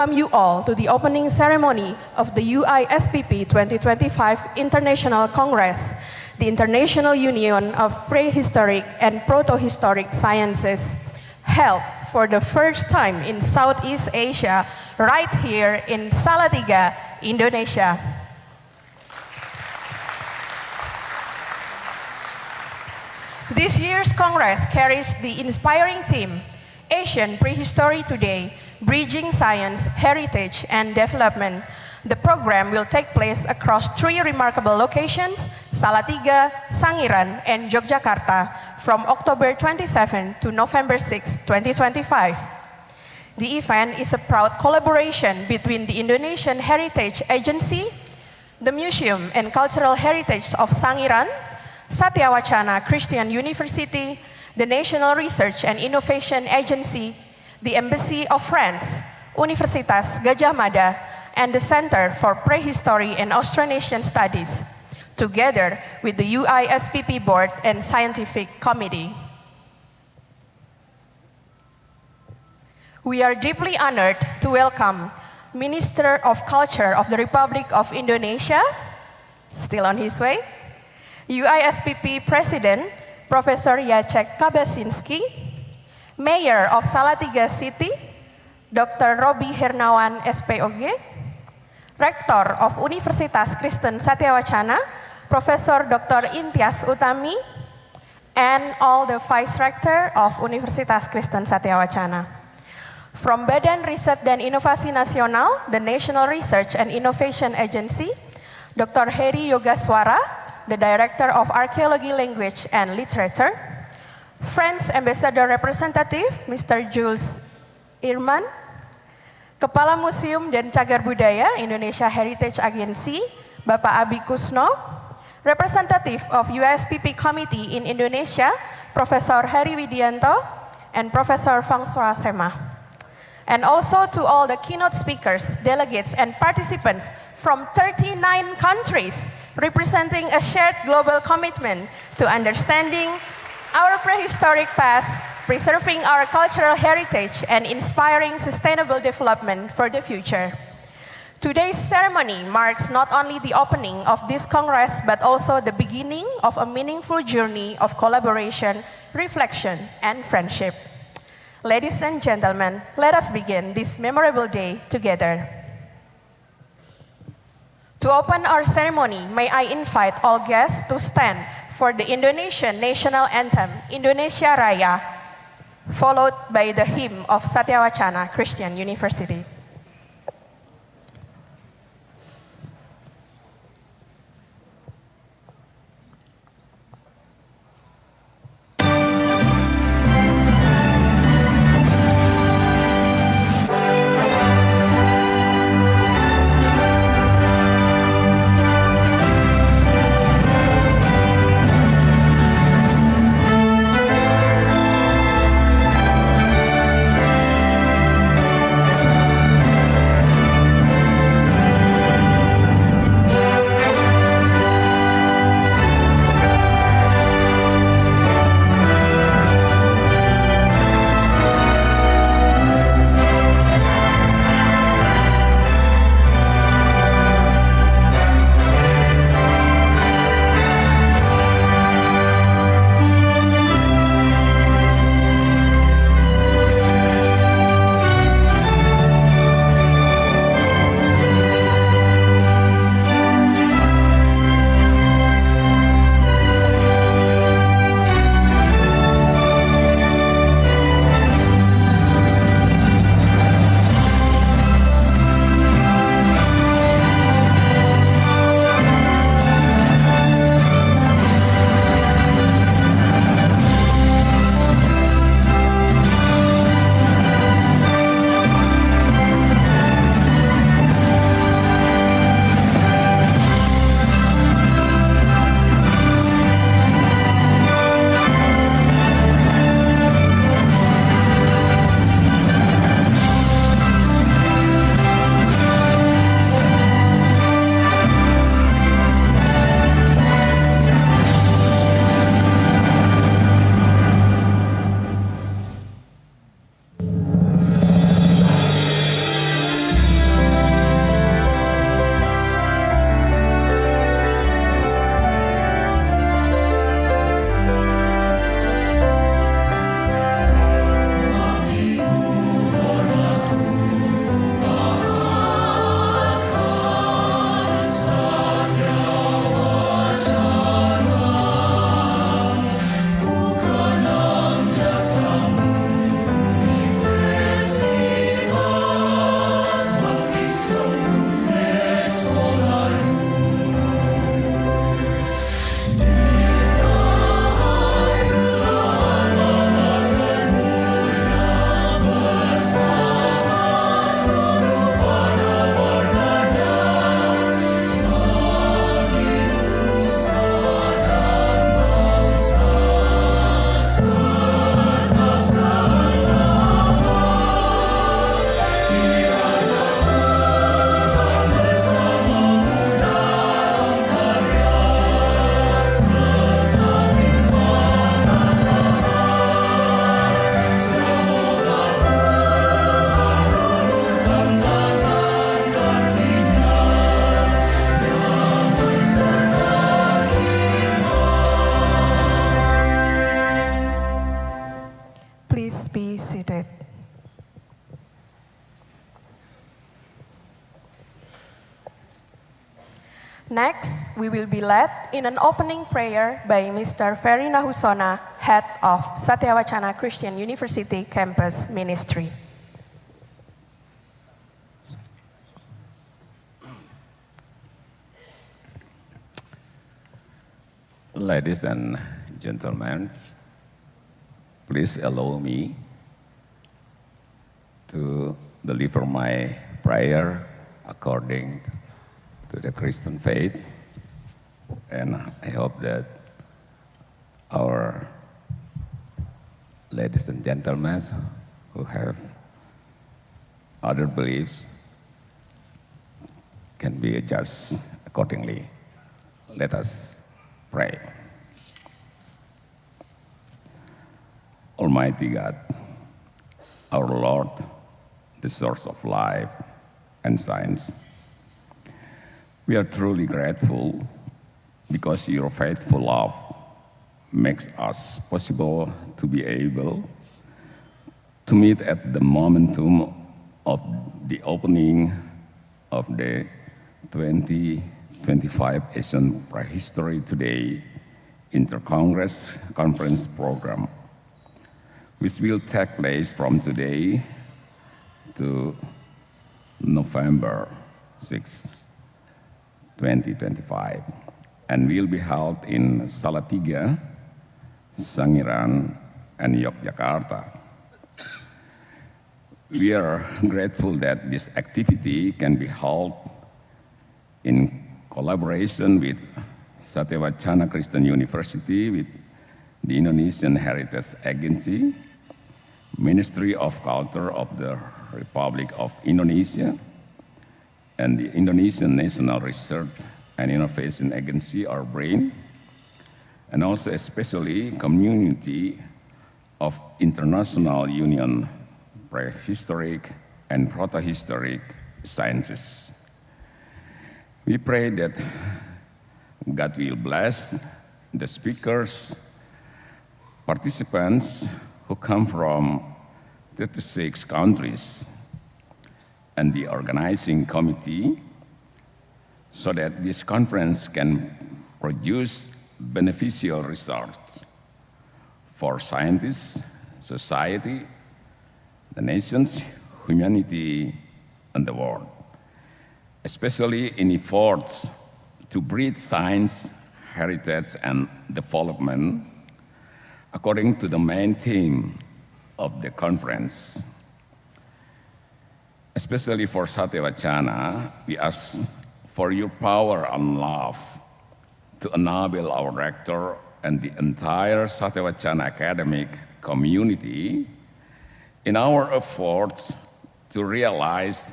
welcome you all to the opening ceremony of the UISPP 2025 International Congress, the International Union of Prehistoric and Protohistoric Sciences, held for the first time in Southeast Asia, right here in Salatiga, Indonesia. This year's Congress carries the inspiring theme, Asian Prehistory Today, Bridging Science, Heritage, and Development. The program will take place across three remarkable locations, Salatiga, Sangiran, and Yogyakarta, from October 27 to November 6, 2025. The event is a proud collaboration between the Indonesian Heritage Agency, the Museum and Cultural Heritage of Sangiran, Satya Wacana Christian University, the National Research and Innovation Agency, the Embassy of France, Universitas Gadjah Mada, and the Center for Prehistory and Austronesian Studies, together with the UISPP Board and Scientific Committee. We are deeply honored to welcome Minister of Culture of the Republic of Indonesia, still on his way, UISPP President, Professor Jacek Kabasinski, Mayor of Salatiga City, Dr. Robi Hernawan SPOG, Rektor of Universitas Kristen Satya Wacana, Professor Dr. Intias Utami, and all the Vice Rector of Universitas Kristen Satya Wacana. From Badan Riset dan Inovasi Nasional, the National Research and Innovation Agency, Dr. Heri Yogaswara, the Director of Archaeology, Language, and Literature, French Ambassador Representative, Mr. Jules Irman, Kepala Museum dan Cagar Budaya Indonesia Heritage Agency, Bapak Abi Kusno, Representative of UISPP Committee in Indonesia, Professor Heri Widianto, and Professor François Sema. And also to all the keynote speakers, delegates, and participants from 39 countries, representing a shared global commitment to understanding our prehistoric past, preserving our cultural heritage, and inspiring sustainable development for the future. Today's ceremony marks not only the opening of this Congress, but also the beginning of a meaningful journey of collaboration, reflection, and friendship. Ladies and gentlemen, let us begin this memorable day together. To open our ceremony, may I invite all guests to stand for the Indonesian national anthem, Indonesia Raya, followed by the hymn of Satya Wacana Christian University. Next, we will be led in an opening prayer by Mr. Ferry Nahusona, head of Satya Wacana Christian University Campus Ministry. Ladies and gentlemen, please allow me to deliver my prayer according to the Christian faith, and I hope that our ladies and gentlemen who have other beliefs can be adjusted accordingly. Let us pray. Almighty God, our Lord, the source of life and science, we are truly grateful because your faithful love makes us possible to be able to meet at the momentum of the opening of the 2025 Asian Prehistory Today Inter-Congress Conference Program, which will take place from today to November 6, 2025, and will be held in Salatiga, Sangiran, and Yogyakarta. We are grateful that this activity can be held in collaboration with Satya Wacana Christian University, with the Indonesian Heritage Agency, Ministry of Culture of the Republic of Indonesia, and the Indonesian National Research and Innovation Agency, or BRAIN, and also especially community of International Union Prehistoric and Protohistoric Sciences. We pray that God will bless the speakers, participants who come from 36 countries, and the organizing committee, so that this conference can produce beneficial results for scientists, society, the nations, humanity, and the world, especially in efforts to breed science, heritage, and development according to the main theme of the conference. Especially for Satya Wacana, we ask for your power and love to enable our rector and the entire Satya Wacana academic community in our efforts to realize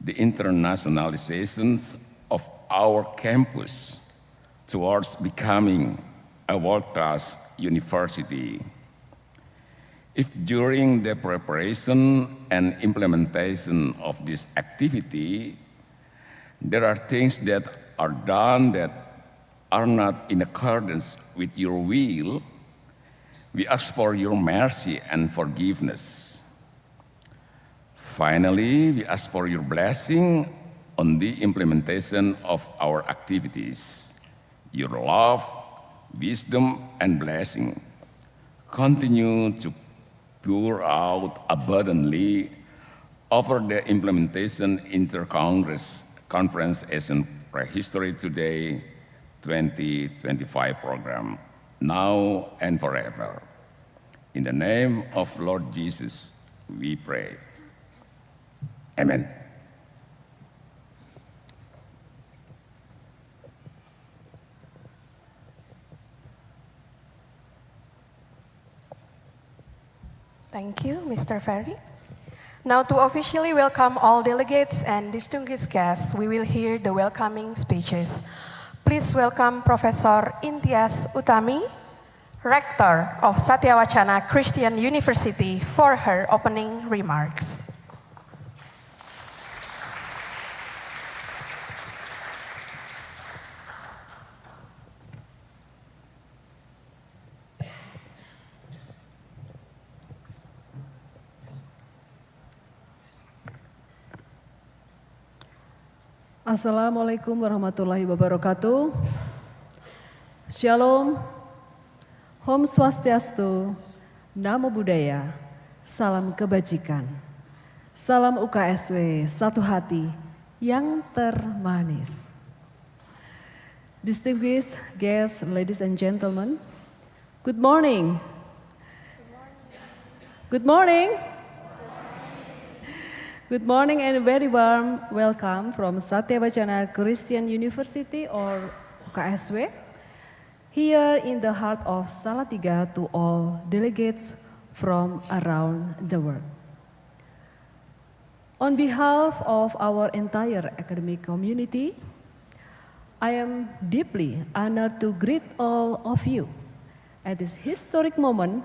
the internationalizations of our campus towards becoming a world-class university. If during the preparation and implementation of this activity, there are things that are done that are not in accordance with your will, we ask for your mercy and forgiveness. Finally, we ask for your blessing on the implementation of our activities. Your love, wisdom, and blessing continue to pour out abundantly over the implementation Inter-Congress Conference Asian Prehistory Today 2025 program, now and forever. In the name of Lord Jesus, we pray. Amen. Thank you, Mr. Ferry. Now, to officially welcome all delegates and distinguished guests, we will hear the welcoming speeches. Please welcome Professor Intias Utami, Rector of Satya Wacana Christian University, for her opening remarks. Assalamualaikum warahmatullahi wabarakatuh. Shalom, Om Swastiastu, Namo Buddhaya, salam kebajikan. Salam UKSW, satu hati yang termanis. Distinguished guests, ladies and gentlemen, good morning. Good morning. Good morning and a very warm welcome from Satya Wacana Christian University or OKSW, here in the heart of Salatiga to all delegates from around the world. On behalf of our entire academic community, I am deeply honored to greet all of you at this historic moment,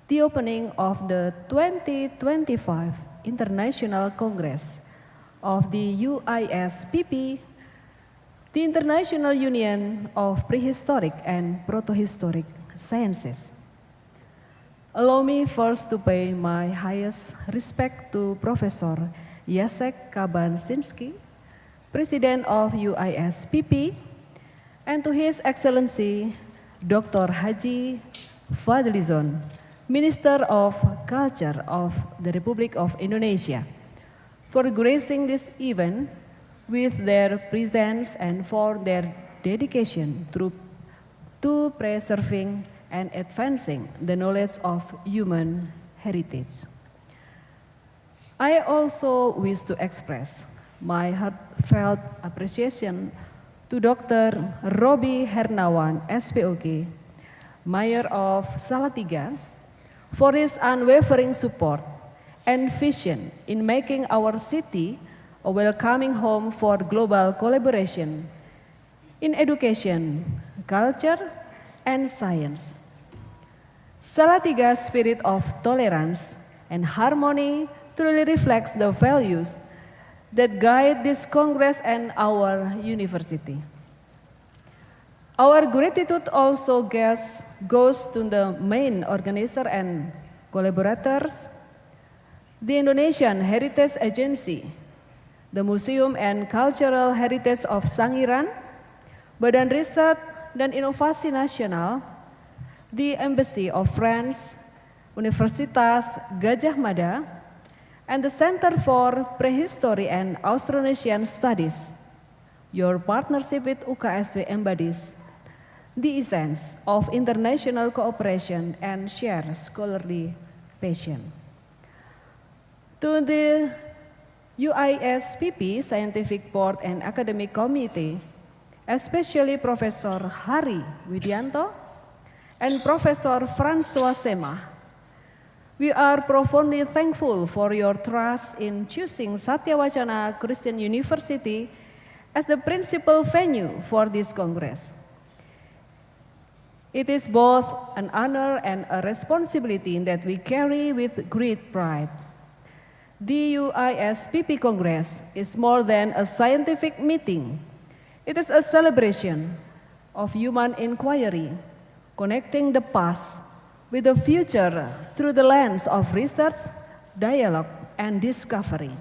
the opening of the 2025 International Congress of the UISPP, the International Union of Prehistoric and Protohistoric Sciences. Allow me first to pay my highest respect to Professor Jacek Kabansinski, President of UISPP, and to His Excellency Dr. Haji Fadlizon, Minister of Culture of the Republic of Indonesia, for gracing this event with their presence and for their dedication to preserving and advancing the knowledge of human heritage. I also wish to express my heartfelt appreciation to Dr. Robi Hernawan, SPOK, Mayor of Salatiga, for his unwavering support and vision in making our city a welcoming home for global collaboration in education, culture, and science. Salatiga's spirit of tolerance and harmony truly reflects the values that guide this Congress and our university. Our gratitude also goes to the main organizer and collaborators, the Indonesian Heritage Agency, the Museum and Cultural Heritage of Sangiran, Badan Riset dan Inovasi Nasional, the Embassy of France, Universitas Gajah Mada, and the Center for Prehistory and Austronesian Studies. Your partnership with UKSW embodies the essence of international cooperation and shared scholarly passion. To the UISPP Scientific Board and Academic Committee, especially Professor Hari Widianto and Professor François Sema, we are profoundly thankful for your trust in choosing Satya Wacana Christian University as the principal venue for this Congress. It is both an honor and a responsibility that we carry with great pride. The UISPP Congress is more than a scientific meeting. It is a celebration of human inquiry, connecting the past with the future through the lens of research, dialogue, and discovery.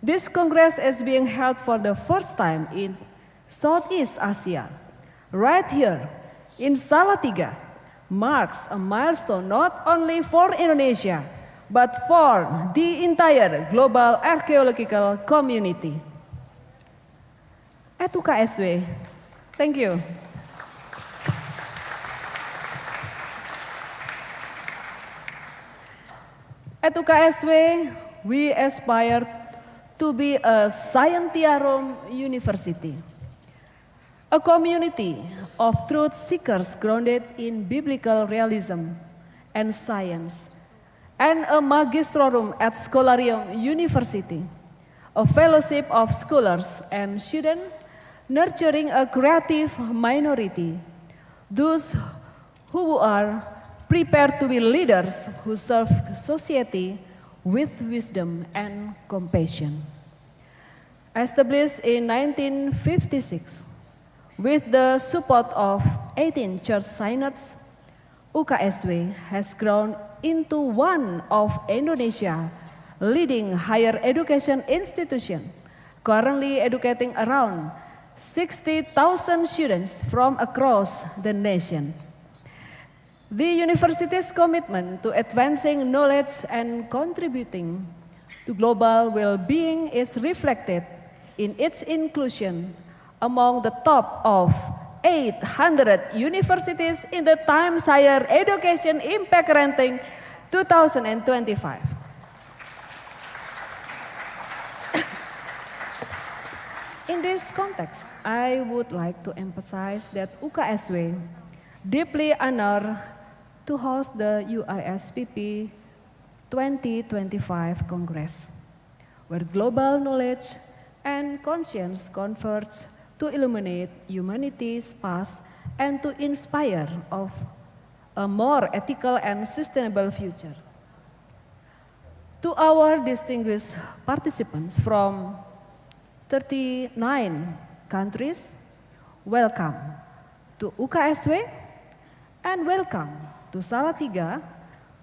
This Congress is being held for the first time in Southeast Asia, right here in Salatiga, marks a milestone not only for Indonesia, but for the entire global archaeological community. At UKSW, thank you. At UKSW, we aspire to be a Scientiarum University, a community of truth seekers grounded in biblical realism and science, and a magistrorum et scholarium university, a fellowship of scholars and students nurturing a creative minority, those who are prepared to be leaders who serve society with wisdom and compassion. Established in 1956, with the support of 18 church synods, UKSW has grown into one of Indonesia's leading higher education institutions, currently educating around 60,000 students from across the nation. The university's commitment to advancing knowledge and contributing to global well-being is reflected in its inclusion among the top of 800 universities in the Times Higher Education Impact Ranking 2025. In this context, I would like to emphasize that UKSW deeply honored to host the UISPP 2025 Congress, where global knowledge and conscience converge to illuminate humanity's past and to inspire of a more ethical and sustainable future. To our distinguished participants from 39 countries, welcome to UKSW and welcome to Salatiga.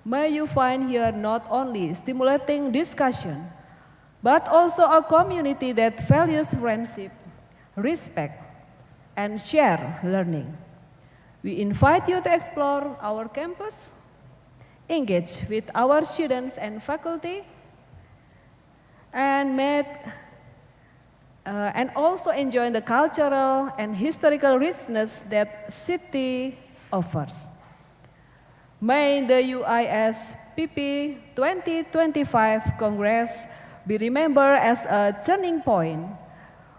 May you find here not only stimulating discussion, but also a community that values friendship, respect, and share learning. We invite you to explore our campus, engage with our students and faculty, and also enjoy the cultural and historical richness that city offers. May the UISPP 2025 Congress be remembered as a turning point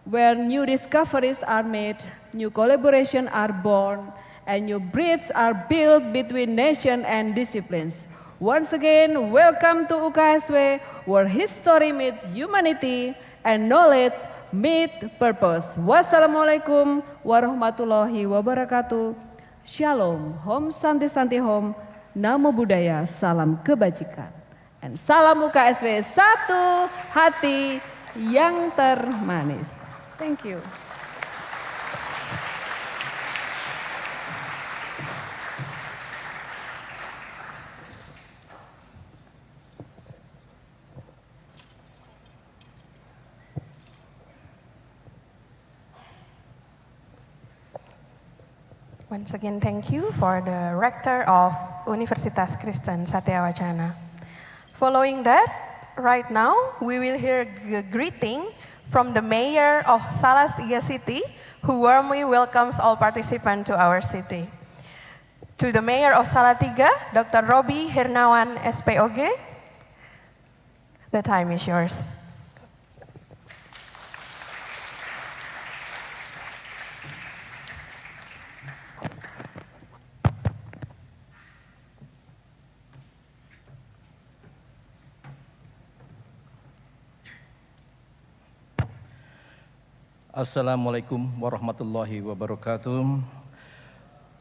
where new discoveries are made, new collaborations are born, and new bridges are built between nations and disciplines. Once again, welcome to UKSW, where history meets humanity and knowledge meet purpose. Wassalamualaikum warahmatullahi wabarakatuh. Shalom, Om Santi Santi Om, Namo Buddhaya, salam kebajikan. Dan salam UKSW, satu hati yang termanis. Thank you. Once again, thank you for the Rector of Universitas Kristen, Satya Wacana. Following that, right now, we will hear a greeting from the Mayor of Salatiga City, who warmly welcomes all participants to our city. To the Mayor of Salatiga, Dr. Robi Hernawan, SPOG, the time is yours. Assalamualaikum warahmatullahi wabarakatuh.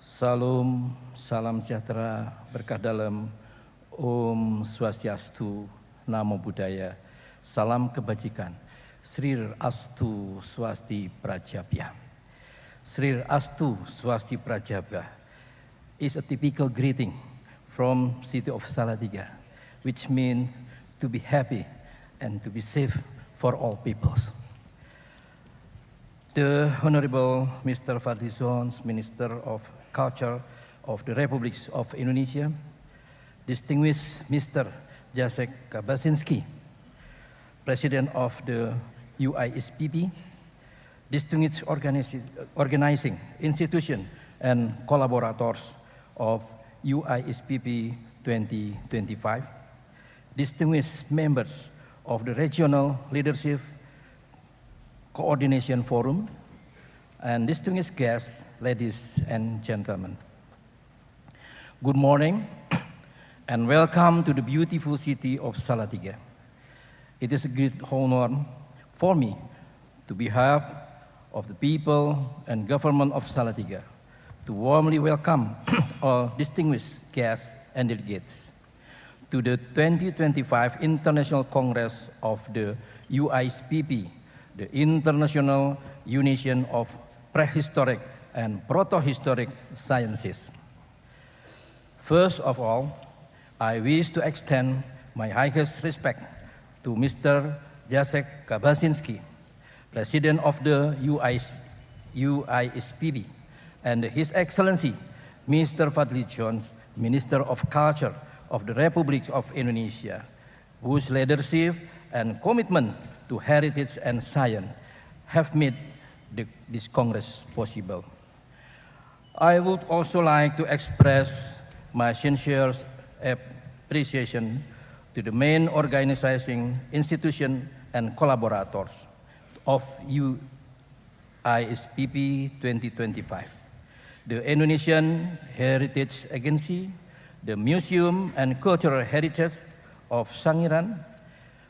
Salam sejahtera, berkah dalam, Om Swastiastu, Namo Buddhaya, salam kebajikan, Srir Astu Swasti Prajabhya. Srir Astu Swasti Prajabhya is a typical greeting from city of Salatiga, which means to be happy and to be safe for all peoples. The Honorable Mr. Fadlizon, Minister of Culture of the Republic of Indonesia, distinguished Mr. Jacek Kabasinski, President of the UISPP, distinguished organizing institution and collaborators of UISPP 2025, distinguished members of the Regional Leadership Coordination Forum, and distinguished guests, ladies and gentlemen. Good morning and welcome to the beautiful city of Salatiga. It is a great honor for me to behalf of the people and government of Salatiga to warmly welcome all distinguished guests and delegates to the 2025 International Congress of the UISPP, the International Union of Prehistoric and Protohistoric Sciences. First of all, I wish to extend my highest respect to Mr. Jacek Kabasinski, President of the UISPP, and His Excellency Mr. Fadli Jones, Minister of Culture of the Republic of Indonesia, whose leadership and commitment to heritage and science have made this Congress possible. I would also like to express my sincere appreciation to the main organizing institution and collaborators of UISPP 2025, the Indonesian Heritage Agency, the Museum and Cultural Heritage of Sangiran,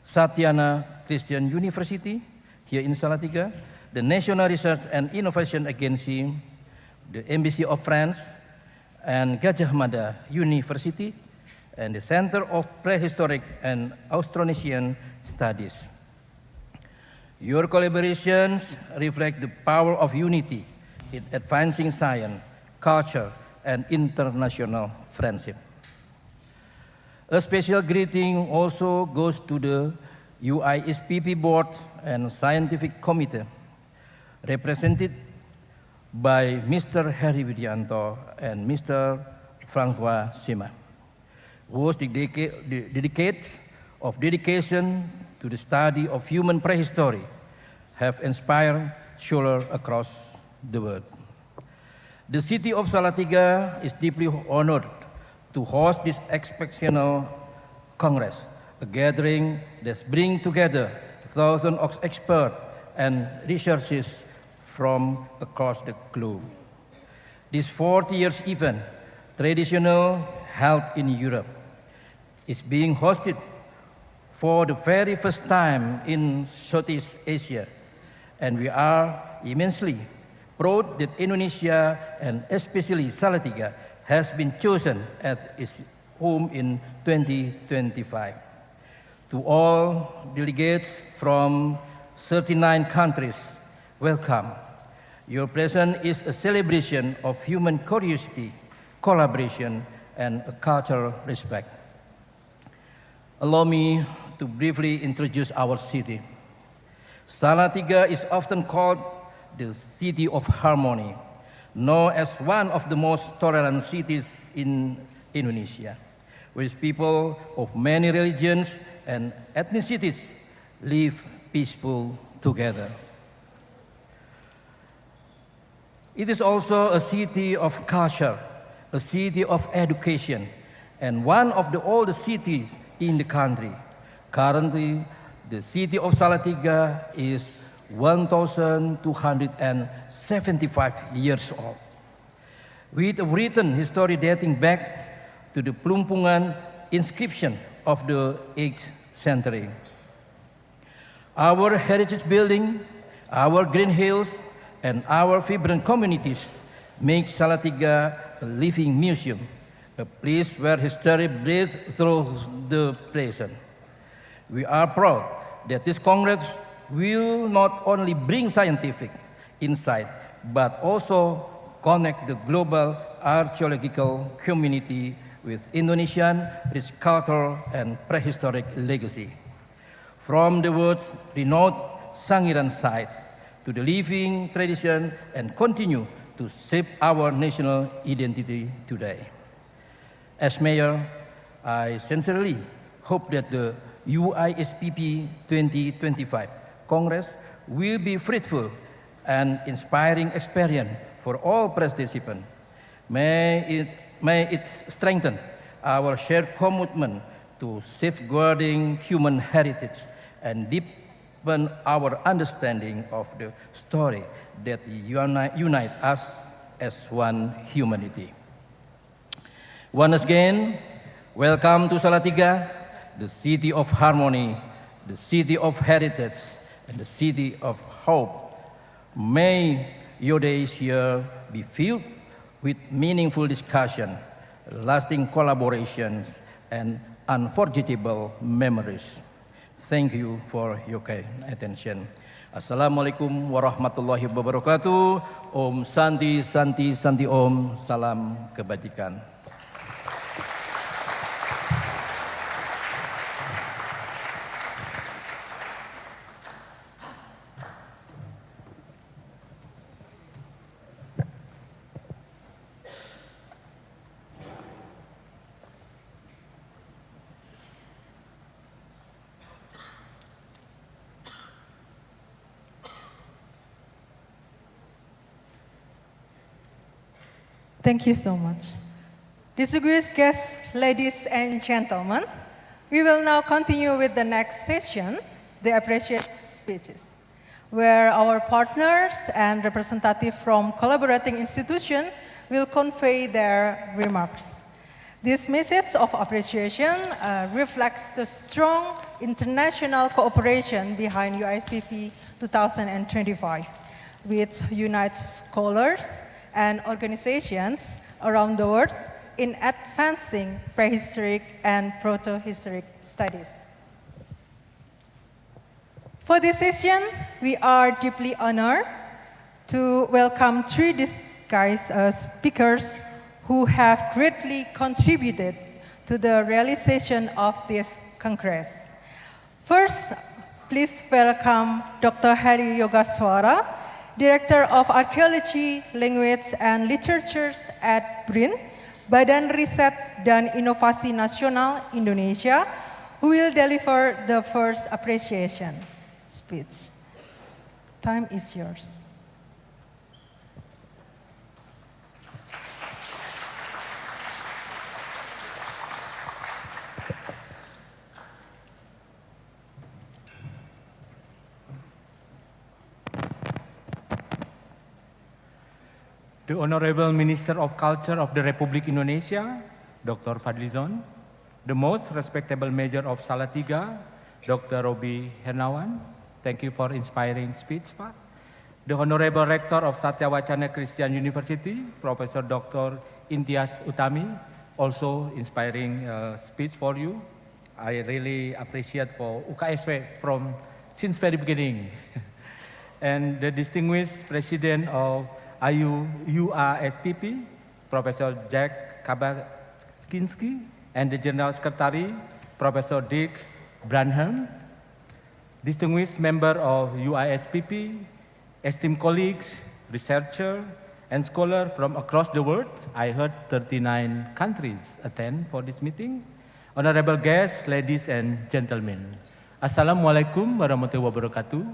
Satya Christian University here in Salatiga, the National Research and Innovation Agency, the Embassy of France, and Gajah Mada University, and the Center of Prehistoric and Austronesian Studies. Your collaborations reflect the power of unity in advancing science, culture, and international friendship. A special greeting also goes to the UISPP Board and Scientific Committee, represented by Mr. Heri Widianto and Mr. Francois Sima, whose decades of dedication to the study of human prehistory have inspired scholars across the world. The city of Salatiga is deeply honored to host this exceptional Congress, a gathering that brings together thousands of experts and researchers from across the globe. This 40-year event, traditional held in Europe, is being hosted for the very first time in Southeast Asia, and we are immensely proud that Indonesia, and especially Salatiga, has been chosen as its home in 2025. To all delegates from 39 countries, welcome. Your presence is a celebration of human curiosity, collaboration, and cultural respect. Allow me to briefly introduce our city. Salatiga is often called the city of harmony, known as one of the most tolerant cities in Indonesia, where people of many religions and ethnicities live peaceful together. It is also a city of culture, a city of education, and one of the oldest cities in the country. Currently, the city of Salatiga is 1,275 years old, with a written history dating back to the Plumpungan inscription of the 8th century. Our heritage building, our green hills, and our vibrant communities make Salatiga a living museum, a place where history breathes through the present. We are proud that this Congress will not only bring scientific insight, but also connect the global archaeological community with Indonesian rich cultural and prehistoric legacy. From the world's renowned Sangiran site to the living tradition, and continue to shape our national identity today. As mayor, I sincerely hope that the UISPP 2025 Congress will be fruitful and inspiring experience for all participants. May it strengthen our shared commitment to safeguarding human heritage and deepen our understanding of the story that unite us as one humanity. Once again, welcome to Salatiga, the city of harmony, the city of heritage, and the city of hope. May your days here be filled with meaningful discussion, lasting collaborations, and unforgettable memories. Thank you for your kind attention. Assalamualaikum warahmatullahi wabarakatuh. Om Santi, Santi, Santi Om. Salam kebajikan. Thank you so much. Distinguished guests, ladies and gentlemen, we will now continue with the next session, the appreciation speeches, where our partners and representatives from collaborating institutions will convey their remarks. This message of appreciation reflects the strong international cooperation behind UISPP 2025, which unites scholars and organizations around the world in advancing prehistoric and proto-historic studies. For this session, we are deeply honored to welcome three distinguished speakers who have greatly contributed to the realization of this Congress. First, please welcome Dr. Hari Yogaswara, Director of Archaeology, Language, and Literatures at BRIN, Badan Riset dan Inovasi Nasional Indonesia, who will deliver the first appreciation speech. Time is yours. The Honorable Minister of Culture of the Republic Indonesia, Dr. Fadlizon, the most respectable Mayor of Salatiga, Dr. Robi Hernawan, thank you for inspiring speech, Pak. The Honorable Rector of Satya Wacana Christian University, Professor Dr. Intias Utami, also inspiring speech for you. I really appreciate for UKSP from since very beginning. And the distinguished President of UISPP, Professor Jack Kabakinski, and the General Secretary, Professor Dick Branham, distinguished member of UISPP, esteemed colleagues, researchers, and scholars from across the world. I heard 39 countries attend for this meeting. Honorable guests, ladies and gentlemen. Assalamualaikum warahmatullahi wabarakatuh.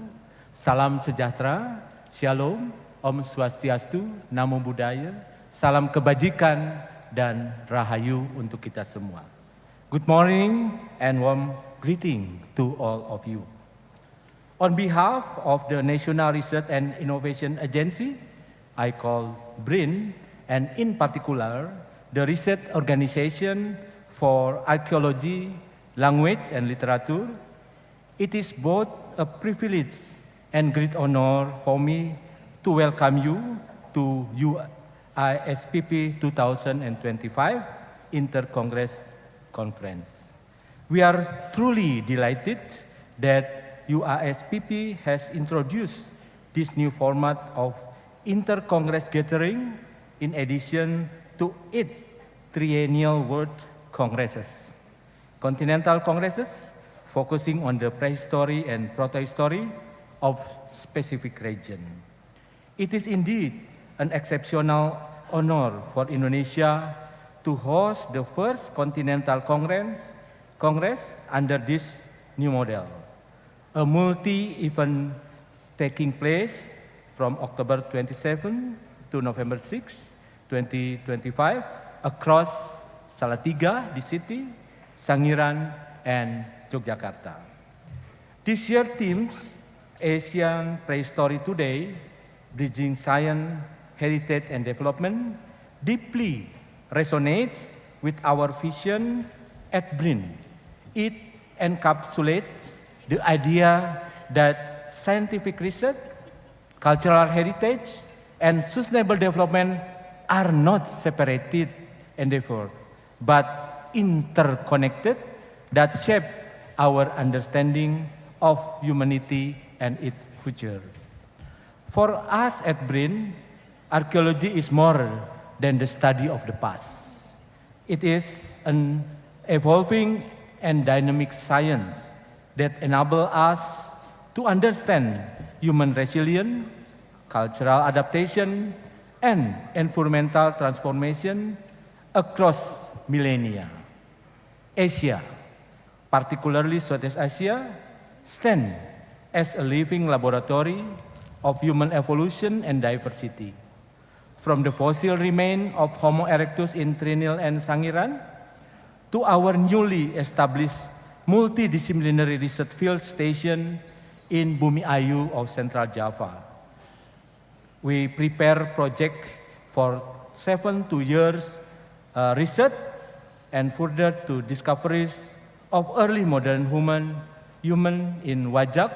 Salam sejahtera, shalom, Om Swastiastu, Namo Buddhaya, salam kebajikan dan rahayu untuk kita semua. Good morning and warm greeting to all of you. On behalf of the National Research and Innovation Agency, I call BRIN, and in particular, the Research Organization for Archaeology, Language and Literature, it is both a privilege and great honor for me to welcome you to UISPP 2025 Inter-Congress Conference. We are truly delighted that UISPP has introduced this new format of Inter-Congress gathering in addition to its triennial World Congresses. Continental Congresses focusing on the prehistory and protohistory of specific region. It is indeed an exceptional honor for Indonesia to host the first Continental Congress under this new model, a multi-event taking place from October 27 to November 6, 2025 across Salatiga, the city, Sangiran, and Yogyakarta. This year's themes, Asian Prehistory Today, Bridging Science, Heritage and Development, deeply resonates with our vision at BRIN. It encapsulates the idea that scientific research, cultural heritage, and sustainable development are not separated endeavors, but interconnected that shape our understanding of humanity and its future. For us at BRIN, archaeology is more than the study of the past. It is an evolving and dynamic science that enables us to understand human resilience, cultural adaptation, and environmental transformation across millennia. Asia, particularly Southeast Asia, stands as a living laboratory of human evolution and diversity. from the fossil remains of Homo erectus in Trinil and Sangiran to our newly established multidisciplinary research field station in Bumi Ayu of Central Java. We prepare project for 7 years research and further to discoveries of early modern human in Wajak,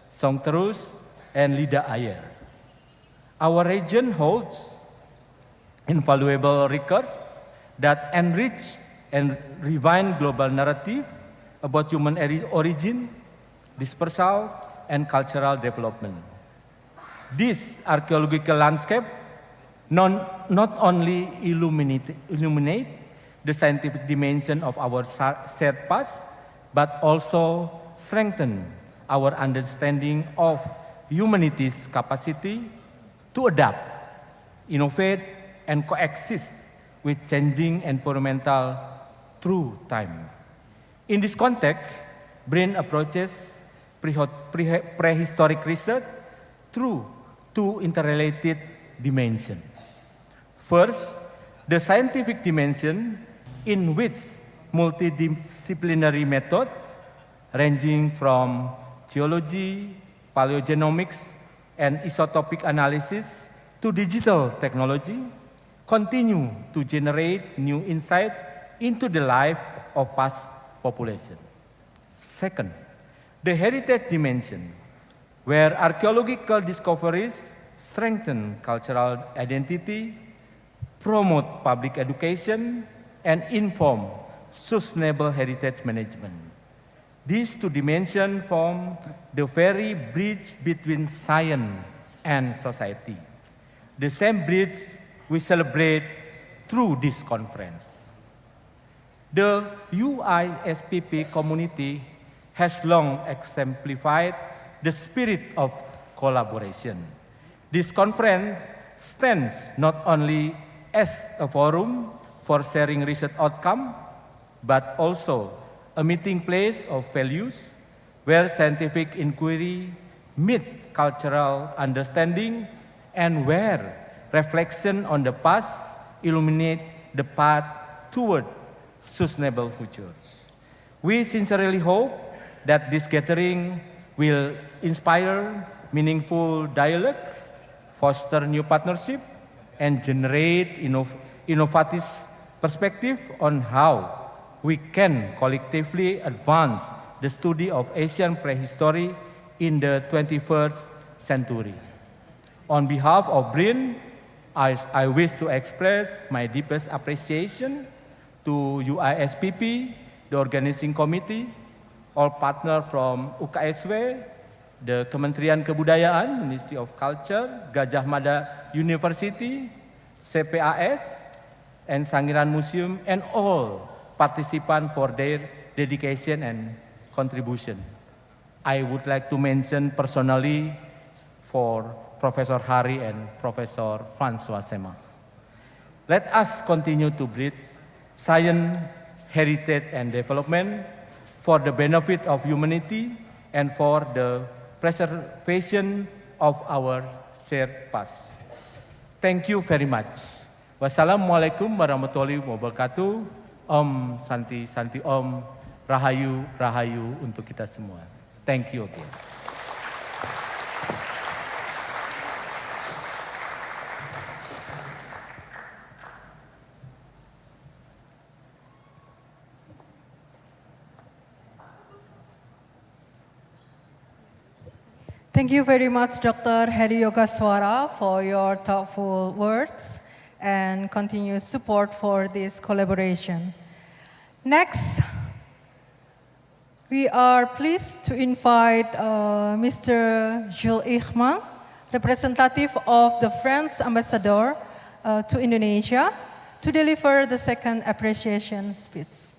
Songterus, and Lida Ayer. Our region holds invaluable records that enrich and refine global narrative about human origin, dispersals, and cultural development. This archaeological landscape not only illuminate the scientific dimension of our shared past, but also strengthen our understanding of humanity's capacity to adapt, innovate, and coexist with changing environmental through time. In this context, BRAIN approaches prehistoric research through 2 interrelated dimensions. First, the scientific dimension, in which multidisciplinary method ranging from geology, paleogenomics, and isotopic analysis to digital technology continue to generate new insight into the life of past population. Second, the heritage dimension, where archaeological discoveries strengthen cultural identity, promote public education, and inform sustainable heritage management. These 2 dimensions form the very bridge between science and society. The same bridge we celebrate through this conference. The UISPP community has long exemplified the spirit of collaboration. This conference stands not only as a forum for sharing research outcome, but also a meeting place of values where scientific inquiry meets cultural understanding and where reflection on the past illuminate the path toward sustainable futures. We sincerely hope that this gathering will inspire meaningful dialogue, foster new partnership, and generate innovative perspective on how we can collectively advance the study of Asian prehistory in the 21st century. On behalf of BRAIN, I wish to express my deepest appreciation to UISPP, the organizing committee, all partners from UKSW, the Kementerian Kebudayaan, Ministry of Culture, Gajah Mada University, CPAS, and Sangiran Museum, and all participants for their dedication and contribution. I would like to mention personally for Professor Hari and Professor Francois Sema. Let us continue to bridge science, heritage, and development for the benefit of humanity and for the preservation of our shared past. Thank you very much. Wassalamualaikum warahmatullahi wabarakatuh. Om Santi Santi Om. Rahayu Rahayu untuk kita semua. Thank you again. Thank you very much, Dr. Heri Yogaswara, for your thoughtful words and continuous support for this collaboration. Next, we are pleased to invite Mr. Jules Ichman, representative of the French ambassador to Indonesia, to deliver the second appreciation speech.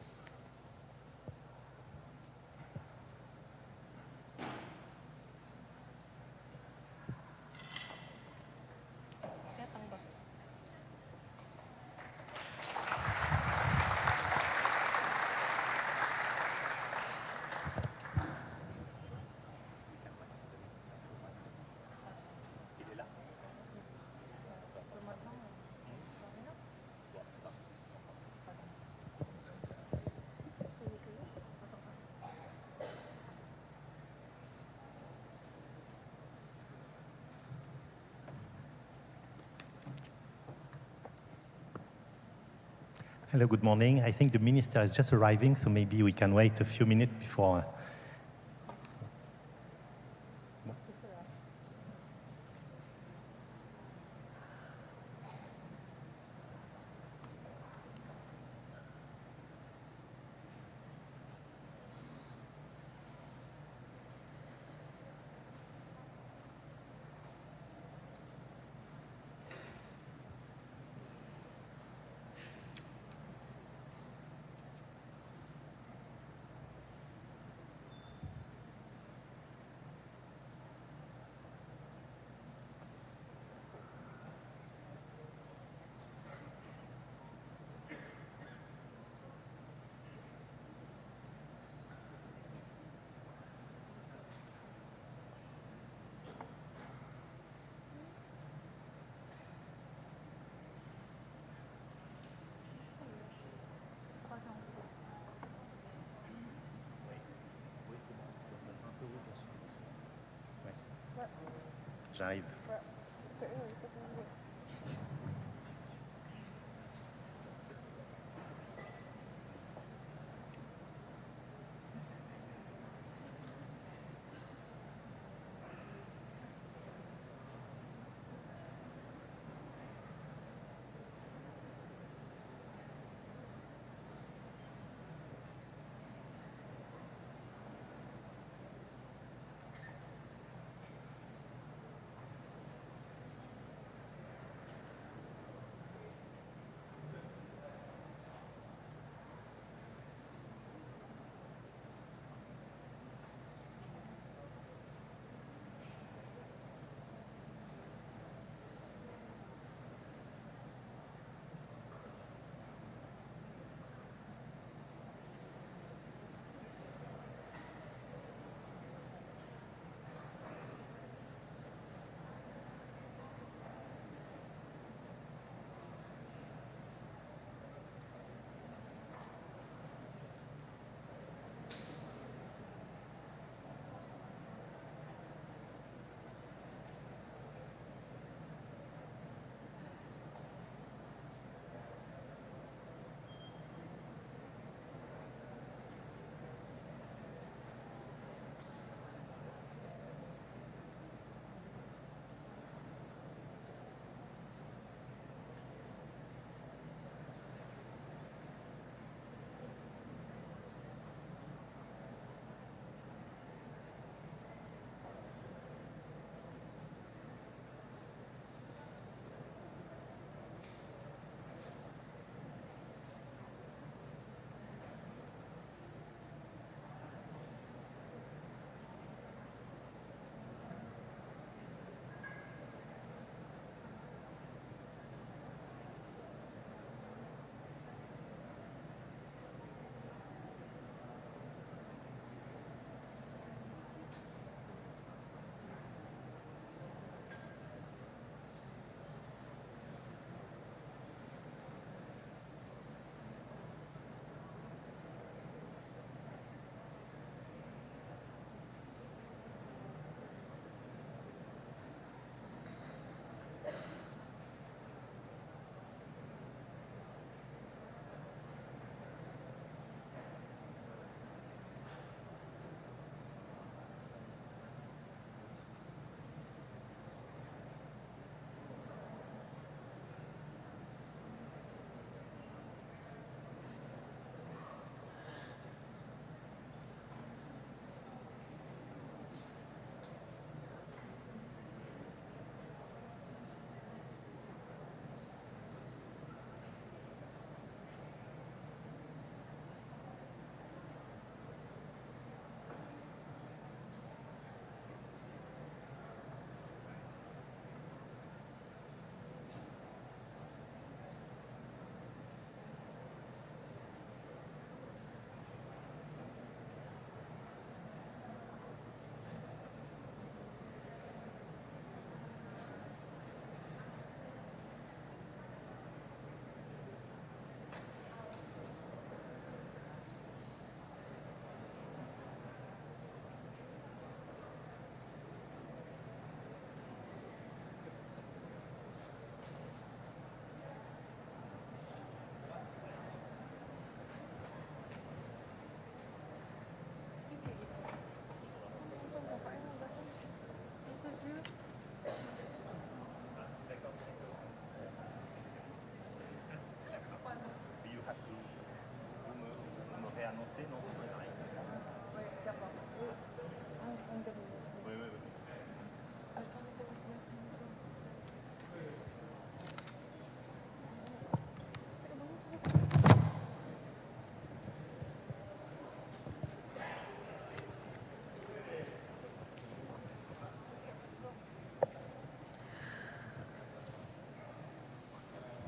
Hello, good morning. I think the minister is just arriving, so maybe we can wait a few minutes before. J'arrive.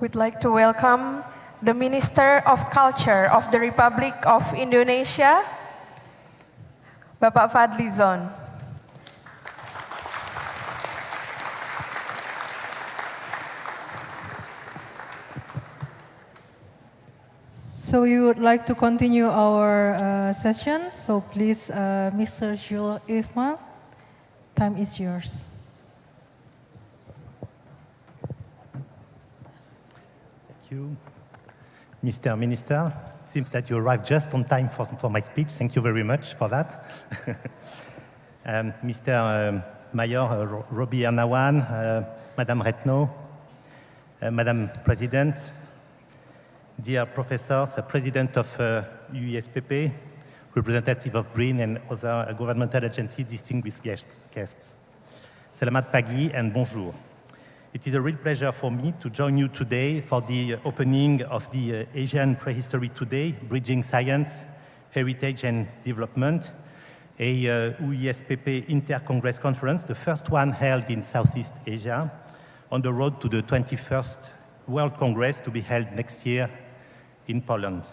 We'd like to welcome the Minister of Culture of the Republic of Indonesia, Bapak Fadlizon. So we would like to continue our session. So please, Mr. Jules Irma, time is yours. Thank you. Mr. Minister, it seems that you arrived just on time for my speech. Thank you very much for that. Mr. Mayor Roby Ernawan, Madame Retno, Madame President, dear professors, President of UISPP, representative of Green and other governmental agencies, distinguished guests. Selamat pagi and bonjour. It is a real pleasure for me to join you today for the opening of the Asian Prehistory Today, Bridging Science, Heritage and Development, a UISPP Inter-Congress Conference, the first one held in Southeast Asia, on the road to the 21st World Congress to be held next year in Poland.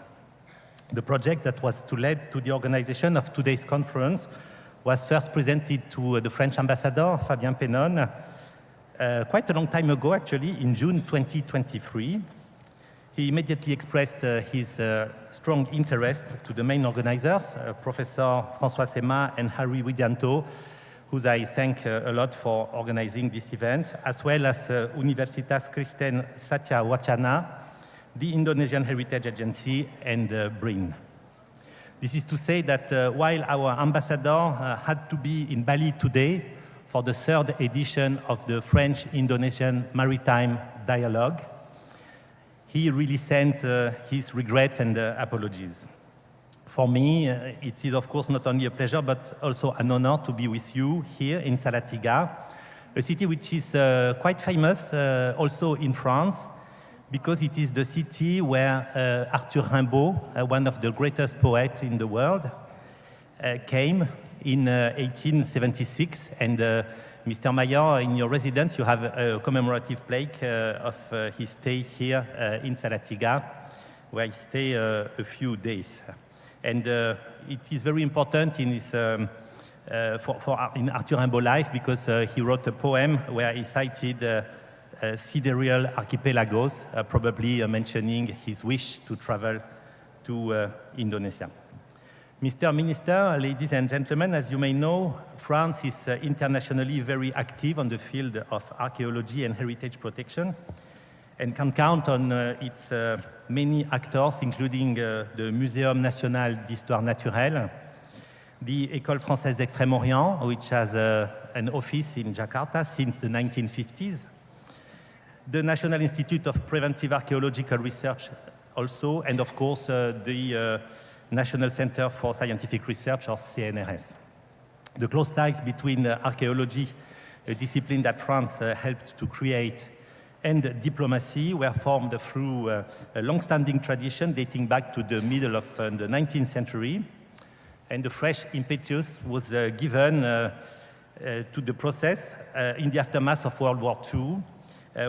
The project that was to lead to the organization of today's conference was first presented to the French ambassador, Fabien Pennon, quite a long time ago, actually, in June 2023. He immediately expressed his strong interest to the main organizers, Professor François Sema and Harry Widianto, whom I thank a lot for organizing this event, as well as Universitas Kristen Satya Wacana, the Indonesian Heritage Agency, and BRIN. This is to say that while our ambassador had to be in Bali today for the third edition of the French-Indonesian Maritime Dialogue, he really sends his regrets and apologies. For me, it is of course not only a pleasure, but also an honor to be with you here in Salatiga, a city which is quite famous also in France, because it is the city where Arthur Rimbaud, one of the greatest poets in the world, came in 1876, and Mr. Mayor, in your residence, you have a commemorative plaque of his stay here in Salatiga, where he stayed a few days. And it is very important in his, in Arthur Rimbaud's life, because he wrote a poem where he cited sidereal archipelagos, probably mentioning his wish to travel to Indonesia. Mr. Minister, ladies and gentlemen, as you may know, France is internationally very active on the field of archaeology and heritage protection, and can count on its many actors, including the Muséum National d'Histoire Naturelle, the École Française d'Extrême-Orient, which has an office in Jakarta since the 1950s, the National Institute of Preventive Archaeological Research also, and of course the National Center for Scientific Research, or CNRS. The close ties between archaeology, a discipline that France helped to create, and diplomacy were formed through a long-standing tradition dating back to the middle of the 19th century, and the fresh impetus was given to the process in the aftermath of World War II,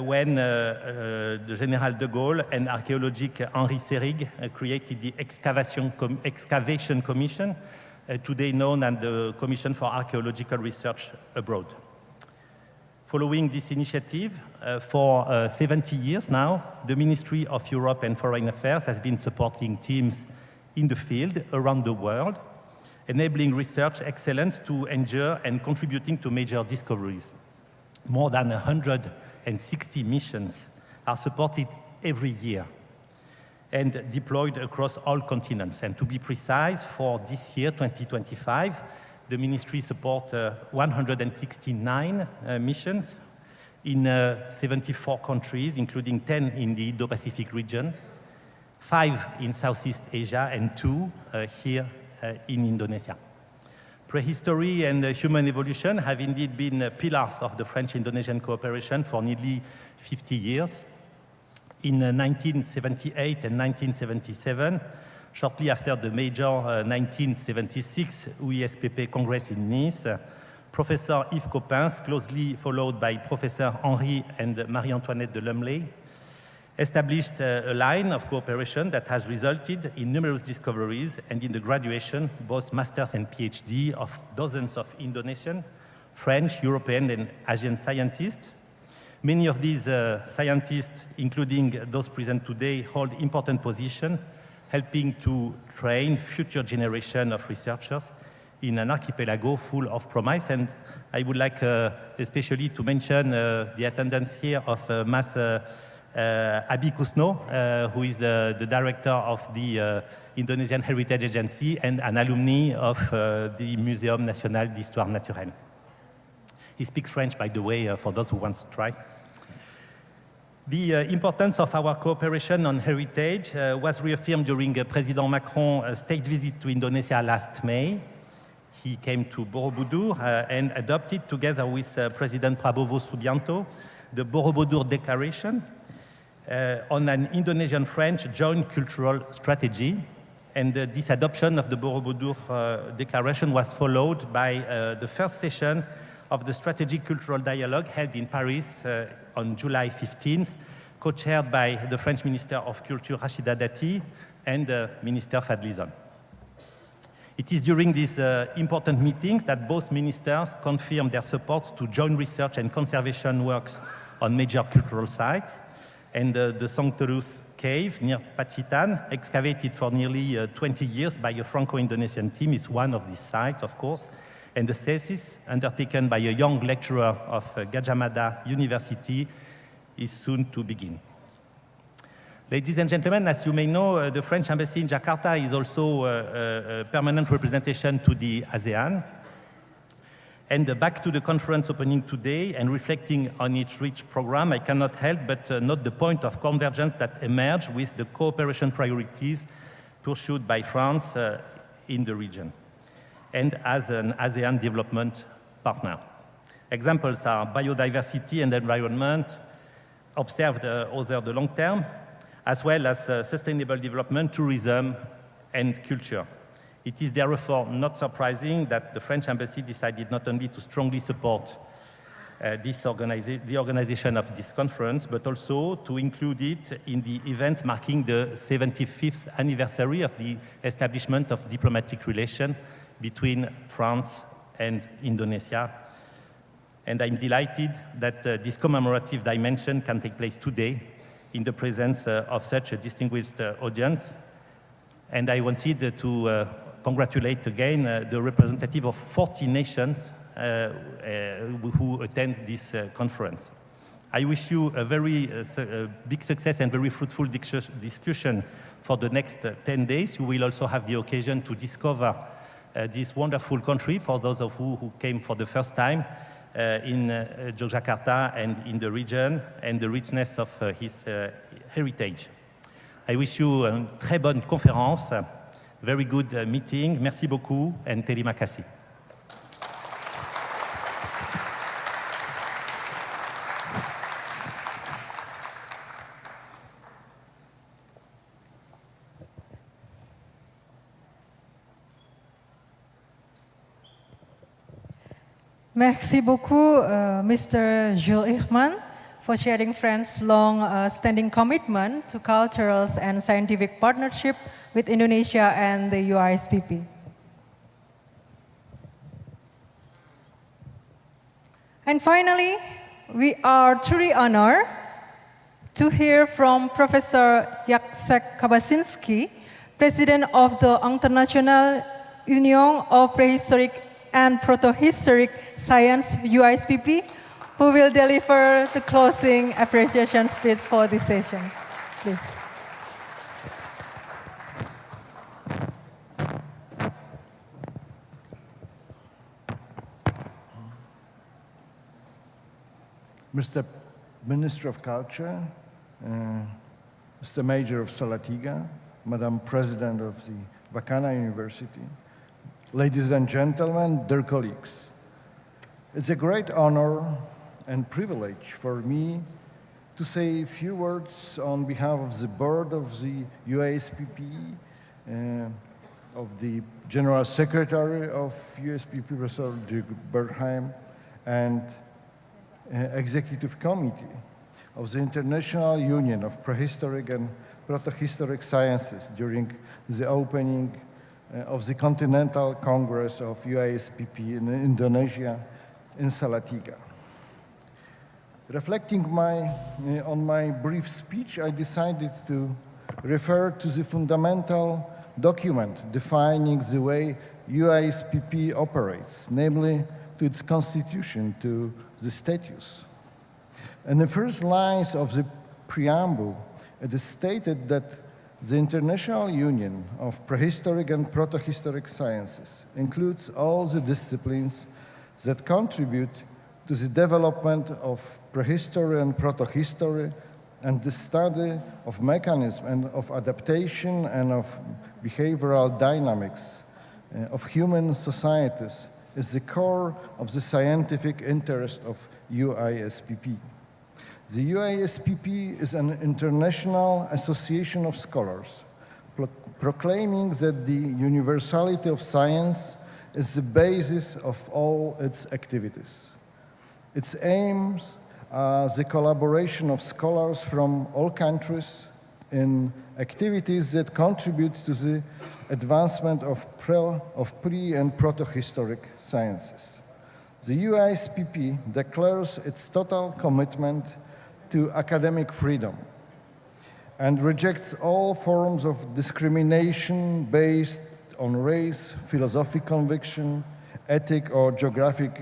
when the General de Gaulle and archaeologist Henri Seyrig created the Excavation Commission, today known as the Commission for Archaeological Research Abroad. Following this initiative, for 70 years now, the Ministry of Europe and Foreign Affairs has been supporting teams in the field around the world, enabling research excellence to endure and contributing to major discoveries. More than 160 missions are supported every year and deployed across all continents. And to be precise, for this year, 2025, the ministry supports 169 missions in 74 countries, including 10 in the Indo-Pacific region, 5 in Southeast Asia, and 2 here in Indonesia. Prehistory and human evolution have indeed been pillars of the French-Indonesian cooperation for nearly 50 years. In 1978 and 1977, shortly after the major 1976 UISPP Congress in Nice, Professor Yves Coppens, closely followed by Professor Henri and Marie-Antoinette de Lumley, established a line of cooperation that has resulted in numerous discoveries and in the graduation, both masters and PhD, of dozens of Indonesian, French, European, and Asian scientists. Many of these scientists, including those present today, hold important positions, helping to train future generations of researchers in an archipelago full of promise. And I would like especially to mention the attendance here of Mas Abi Kusno, who is the director of the Indonesian Heritage Agency and an alumni of the Muséum National d'Histoire Naturelle. He speaks French, by the way, for those who want to try. The importance of our cooperation on heritage was reaffirmed during President Macron's state visit to Indonesia last May. He came to Borobudur and adopted, together with President Prabowo Subianto, the Borobudur Declaration on an Indonesian-French joint cultural strategy. And this adoption of the Borobudur Declaration was followed by the first session of the Strategic Cultural Dialogue held in Paris on July 15th, co-chaired by the French Minister of Culture, Rachida Dati, and Minister Fadlizon. It is during these important meetings that both ministers confirmed their support to joint research and conservation works on major cultural sites. And the Songterus cave near Pacitan, excavated for nearly 20 years by a Franco-Indonesian team, is one of these sites, of course. And the thesis, undertaken by a young lecturer of Gadjah Mada University, is soon to begin. Ladies and gentlemen, as you may know, the French Embassy in Jakarta is also a permanent representation to the ASEAN. And back to the conference opening today and reflecting on its rich program, I cannot help but note the point of convergence that emerged with the cooperation priorities pursued by France in the region and as an ASEAN development partner. Examples are biodiversity and environment observed over the long term, as well as sustainable development, tourism, and culture. It is therefore not surprising that the French Embassy decided not only to strongly support the organization of this conference, but also to include it in the events marking the 75th anniversary of the establishment of diplomatic relations between France and Indonesia. And I'm delighted that this commemorative dimension can take place today in the presence of such a distinguished audience. And I wanted to congratulate again the representative of 40 nations who attend this conference. I wish you a very big success and very fruitful discussion for the next 10 days. You will also have the occasion to discover this wonderful country for those of you who came for the first time in Yogyakarta and in the region, and the richness of his heritage. I wish you a très bonne conférence, very good meeting. Merci beaucoup, and terima kasih. Merci beaucoup, Mr. Jules Irman, for sharing France's long-standing commitment to cultural and scientific partnership with Indonesia and the UISPP. And finally, we are truly honored to hear from Professor Jacek Kabasinski, President of the International Union of Prehistoric and Protohistoric Science, UISPP, who will deliver the closing appreciation speech for this session. Please. Mr. Minister of Culture, Mr. Major of Salatiga, Madam President of the Wacana University, ladies and gentlemen, dear colleagues. It's a great honor and privilege for me to say a few words on behalf of the board of the UISPP, of the General Secretary of UISPP, Professor Dirk Bergheim, and Executive Committee of the International Union of Prehistoric and Protohistoric Sciences during the opening of the Continental Congress of UISPP in Indonesia in Salatiga. Reflecting on my brief speech, I decided to refer to the fundamental document defining the way UISPP operates, namely to its constitution, to the statutes. In the first lines of the preamble, it is stated that the International Union of Prehistoric and Protohistoric Sciences includes all the disciplines that contribute to the development of prehistory and protohistory and the study of mechanism and of adaptation and of behavioral dynamics of human societies is the core of the scientific interest of UISPP. The UISPP is an international association of scholars proclaiming that the universality of science is the basis of all its activities. Its aims are the collaboration of scholars from all countries in activities that contribute to the advancement of pre- and protohistoric sciences. The UISPP declares its total commitment to academic freedom and rejects all forms of discrimination based on race, philosophic conviction, ethic or geographic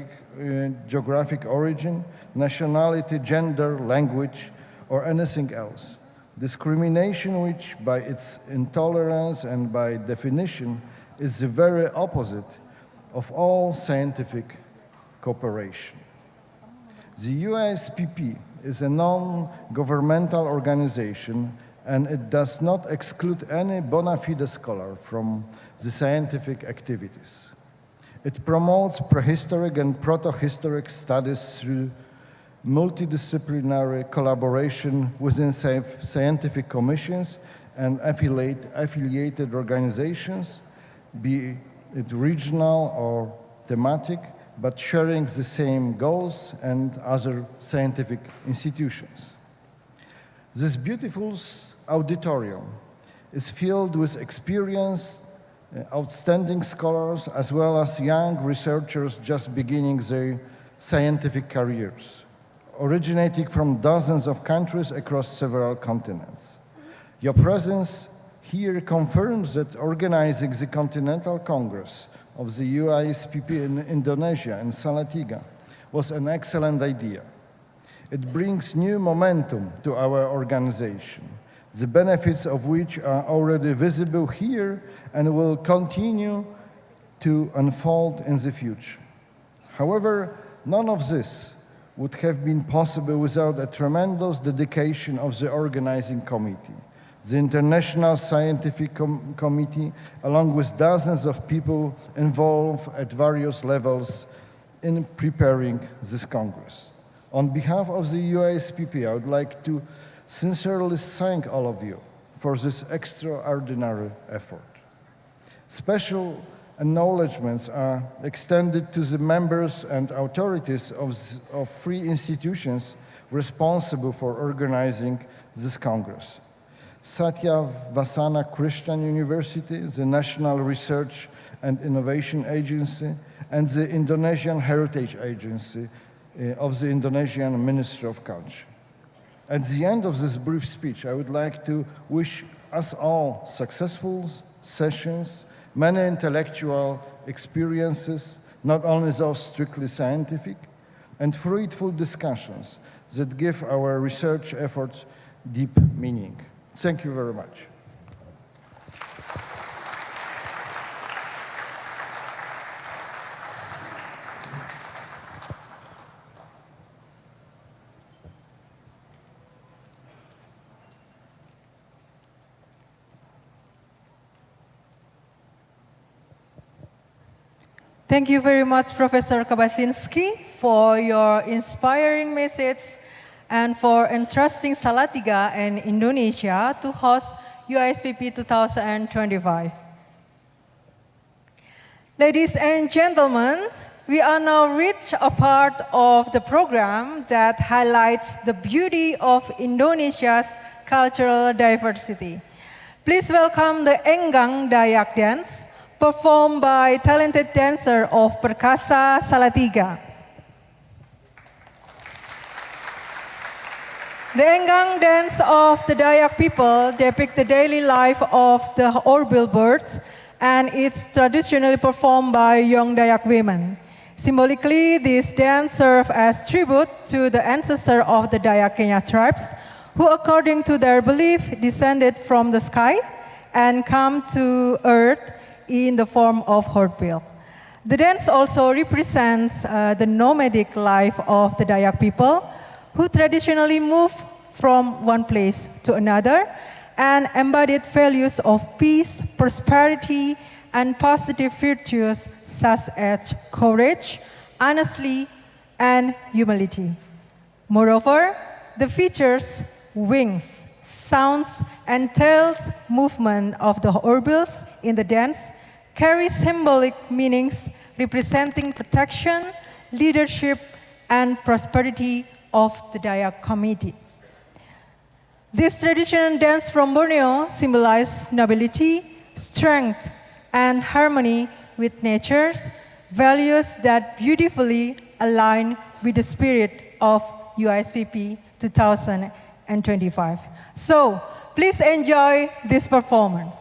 origin, nationality, gender, language, or anything else. Discrimination, which by its intolerance and by definition is the very opposite of all scientific cooperation. The UISPP is a non-governmental organization and it does not exclude any bona fide scholar from the scientific activities. It promotes prehistoric and protohistoric studies through multidisciplinary collaboration within scientific commissions and affiliated organizations, be it regional or thematic, but sharing the same goals and other scientific institutions. This beautiful auditorium is filled with experienced, outstanding scholars as well as young researchers just beginning their scientific careers, originating from dozens of countries across several continents. Your presence here confirms that organizing the Continental Congress of the UISPP in Indonesia and Salatiga was an excellent idea. It brings new momentum to our organization, the benefits of which are already visible here and will continue to unfold in the future. However, none of this would have been possible without a tremendous dedication of the organizing committee, the International Scientific Committee, along with dozens of people involved at various levels in preparing this Congress. On behalf of the UISPP, I would like to sincerely thank all of you for this extraordinary effort. Special acknowledgements are extended to the members and authorities of three institutions responsible for organizing this Congress: Satya Kristen University, the National Research and Innovation Agency, and the Indonesian Heritage Agency of the Indonesian Ministry of Culture. At the end of this brief speech, I would like to wish us all successful sessions, many intellectual experiences, not only those strictly scientific, and fruitful discussions that give our research efforts deep meaning. Thank you very much. Thank you very much, Professor Kabasinski, for your inspiring message and for entrusting Salatiga and Indonesia to host UISPP 2025. Ladies and gentlemen, we are now reached a part of the program that highlights the beauty of Indonesia's cultural diversity. Please welcome the Enggang Dayak dance, performed by talented dancer of Perkasa Salatiga. The Enggang dance of the Dayak people depict the daily life of the hornbill birds, and it's traditionally performed by young Dayak women. Symbolically, this dance serves as tribute to the ancestor of the Dayak Kenya tribes, who according to their belief descended from the sky and come to earth in the form of hornbill. The dance also represents the nomadic life of the Dayak people, who traditionally move from one place to another and embodied values of peace, prosperity, and positive virtues such as courage, honesty, and humility. Moreover, the features wings, sounds, and tails movement of the hornbills in the dance carry symbolic meanings representing protection, leadership, and prosperity of the Dayak community. This traditional dance from Borneo symbolizes nobility, strength, and harmony with nature, values that beautifully align with the spirit of UISPP 2025. So, please enjoy this performance.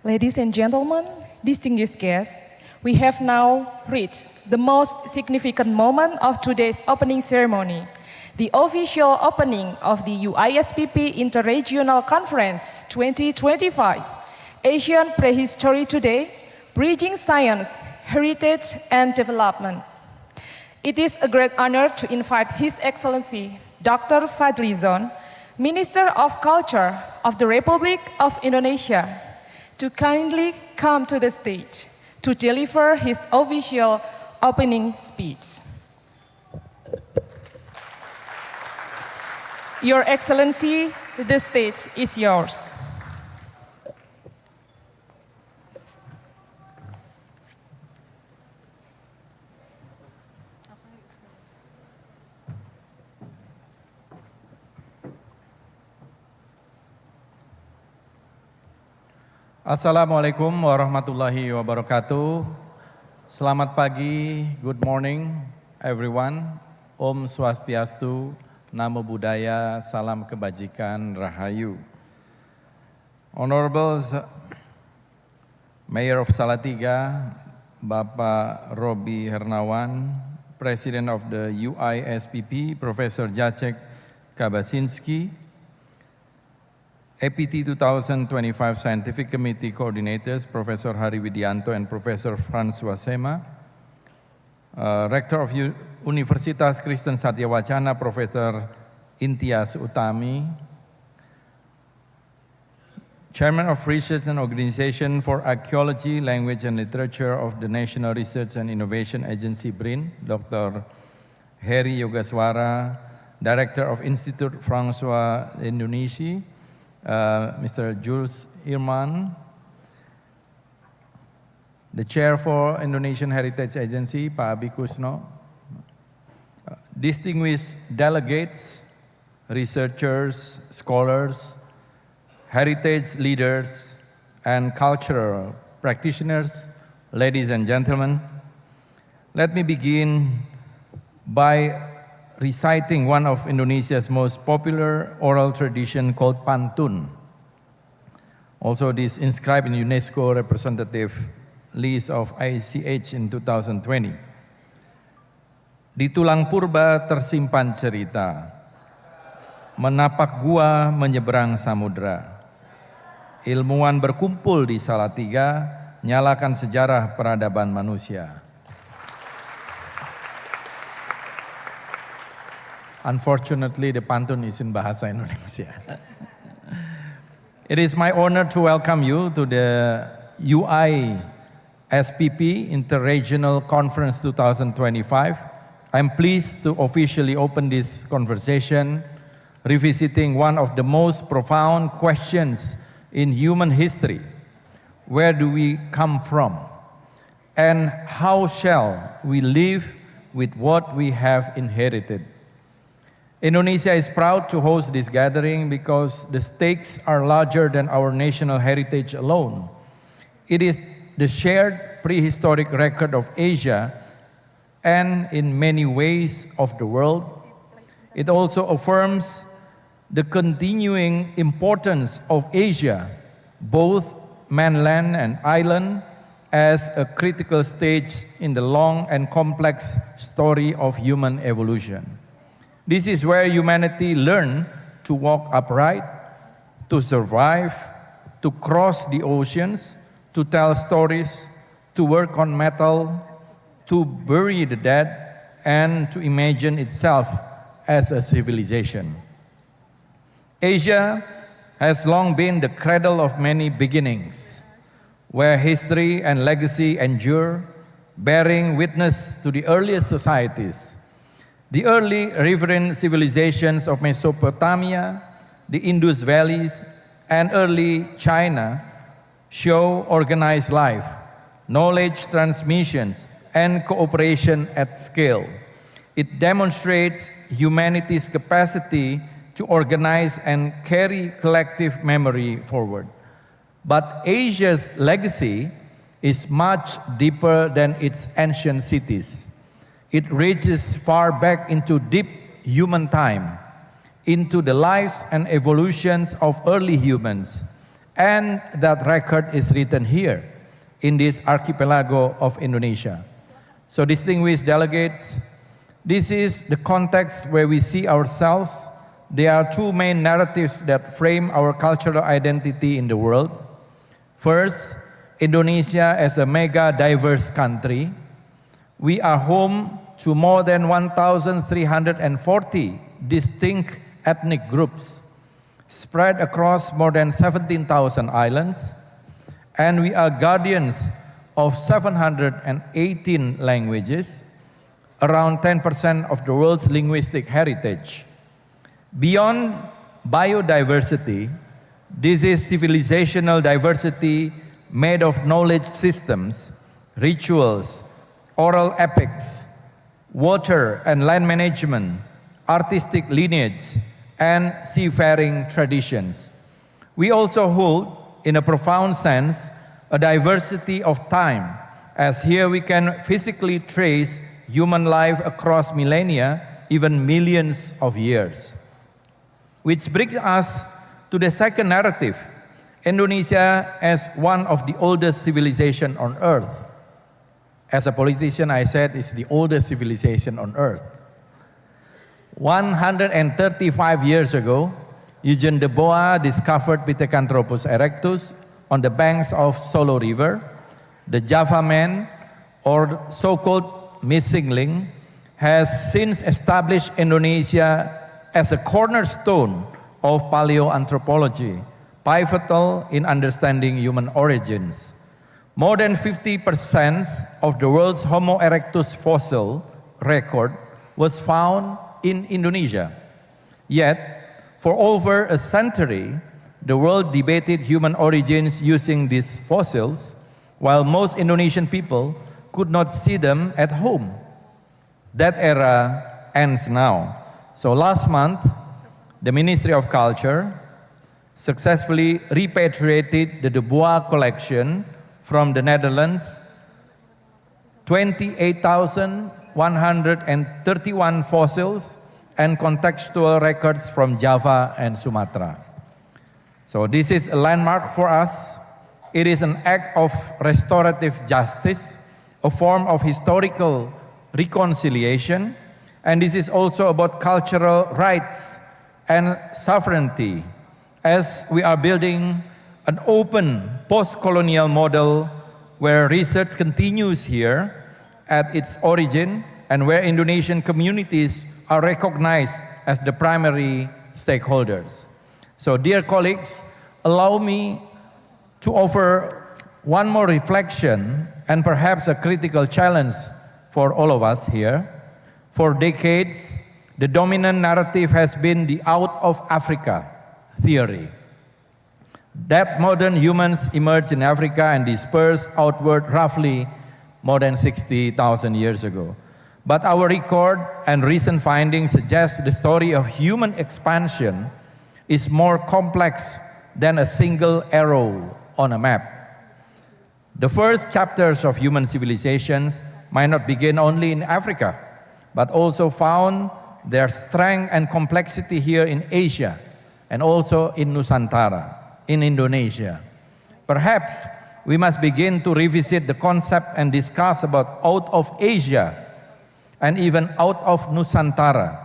Ladies and gentlemen, distinguished guests, we have now reached the most significant moment of today's opening ceremony, the official opening of the UISPP Interregional Conference 2025, Asian Prehistory Today, Bridging Science, Heritage and Development. It is a great honor to invite His Excellency Dr. Fadlizon, Minister of Culture of the Republic of Indonesia, to kindly come to the stage to deliver his official opening speech. Your Excellency, the stage is yours. Assalamualaikum warahmatullahi wabarakatuh. Selamat pagi, good morning everyone. Om Swastiastu, Namo Buddhaya, Salam Kebajikan, Rahayu. Honorable Mayor of Salatiga, Bapak Robi Hernawan, President of the UISPP, Professor Jacek Kabasinski, APT 2025 Scientific Committee Coordinators, Professor Hari Widianto and Professor François Sema, Rector of Universitas Kristen Satya Wacana, Professor Intias Utami, Chairman of Research and Organization for Archaeology, Language and Literature of the National Research and Innovation Agency, BRIN, Dr. Heri Yogaswara, Director of Institute François Indonesia, Mr. Jules Irman, the Chair for Indonesian Heritage Agency, Pak Abi Kusno, distinguished delegates, researchers, scholars, heritage leaders, and cultural practitioners, ladies and gentlemen, let me begin by reciting one of Indonesia's most popular oral tradition called pantun. Also, this inscribed in UNESCO representative list of ICH in 2020. Di tulang purba tersimpan cerita, menapak gua menyeberang samudra. Ilmuwan berkumpul di Salatiga, nyalakan sejarah peradaban manusia. Unfortunately, the pantun is in Bahasa Indonesia. It is my honor to welcome you to the UISPP Interregional Conference 2025. I'm pleased to officially open this conversation, revisiting one of the most profound questions in human history. Where do we come from? And how shall we live with what we have inherited? Indonesia is proud to host this gathering because the stakes are larger than our national heritage alone. It is the shared prehistoric record of Asia and in many ways of the world. It also affirms the continuing importance of Asia, both mainland and island, as a critical stage in the long and complex story of human evolution. This is where humanity learned to walk upright, to survive, to cross the oceans, to tell stories, to work on metal, to bury the dead, and to imagine itself as a civilization. Asia has long been the cradle of many beginnings, where history and legacy endure, bearing witness to the earliest societies. The early riverine civilizations of Mesopotamia, the Indus valleys, and early China show organized life, knowledge transmissions, and cooperation at scale. It demonstrates humanity's capacity to organize and carry collective memory forward. But Asia's legacy is much deeper than its ancient cities. It reaches far back into deep human time, into the lives and evolutions of early humans, And that record is written here in this archipelago of Indonesia. So distinguished delegates, this is the context where we see ourselves. There are two main narratives that frame our cultural identity in the world. First, Indonesia as a mega diverse country. We are home to more than 1,340 distinct ethnic groups spread across more than 17,000 islands, and we are guardians of 718 languages, around 10% of the world's linguistic heritage. Beyond biodiversity, this is civilizational diversity made of knowledge systems, rituals, oral epics, water and land management, artistic lineage, and seafaring traditions. We also hold, in a profound sense, a diversity of time, as here we can physically trace human life across millennia, even millions of years. Which brings us to the second narrative, Indonesia as one of the oldest civilizations on earth. As a politician, I said it's the oldest civilization on earth. 135 years ago, Eugene de Boa discovered Pithecanthropus erectus on the banks of Solo River. The Java man, or so-called missing link, has since established Indonesia as a cornerstone of paleoanthropology, pivotal in understanding human origins. More than 50% of the world's Homo erectus fossil record was found in Indonesia. Yet, for over a century, the world debated human origins using these fossils, while most Indonesian people could not see them at home. That era ends now. So last month, the Ministry of Culture successfully repatriated the De Boa collection from the Netherlands, 28,131 fossils and contextual records from Java and Sumatra. So this is a landmark for us. It is an act of restorative justice, a form of historical reconciliation, and this is also about cultural rights and sovereignty, as we are building an open post-colonial model where research continues here at its origin and where Indonesian communities are recognized as the primary stakeholders. So, dear colleagues, allow me to offer one more reflection and perhaps a critical challenge for all of us here. For decades, the dominant narrative has been the out of Africa theory, that modern humans emerged in Africa and dispersed outward roughly more than 60,000 years ago. But our record and recent findings suggest the story of human expansion is more complex than a single arrow on a map. The first chapters of human civilizations might not begin only in Africa, but also found their strength and complexity here in Asia and also in Nusantara, in Indonesia. Perhaps we must begin to revisit the concept and discuss about out of Asia and even out of Nusantara,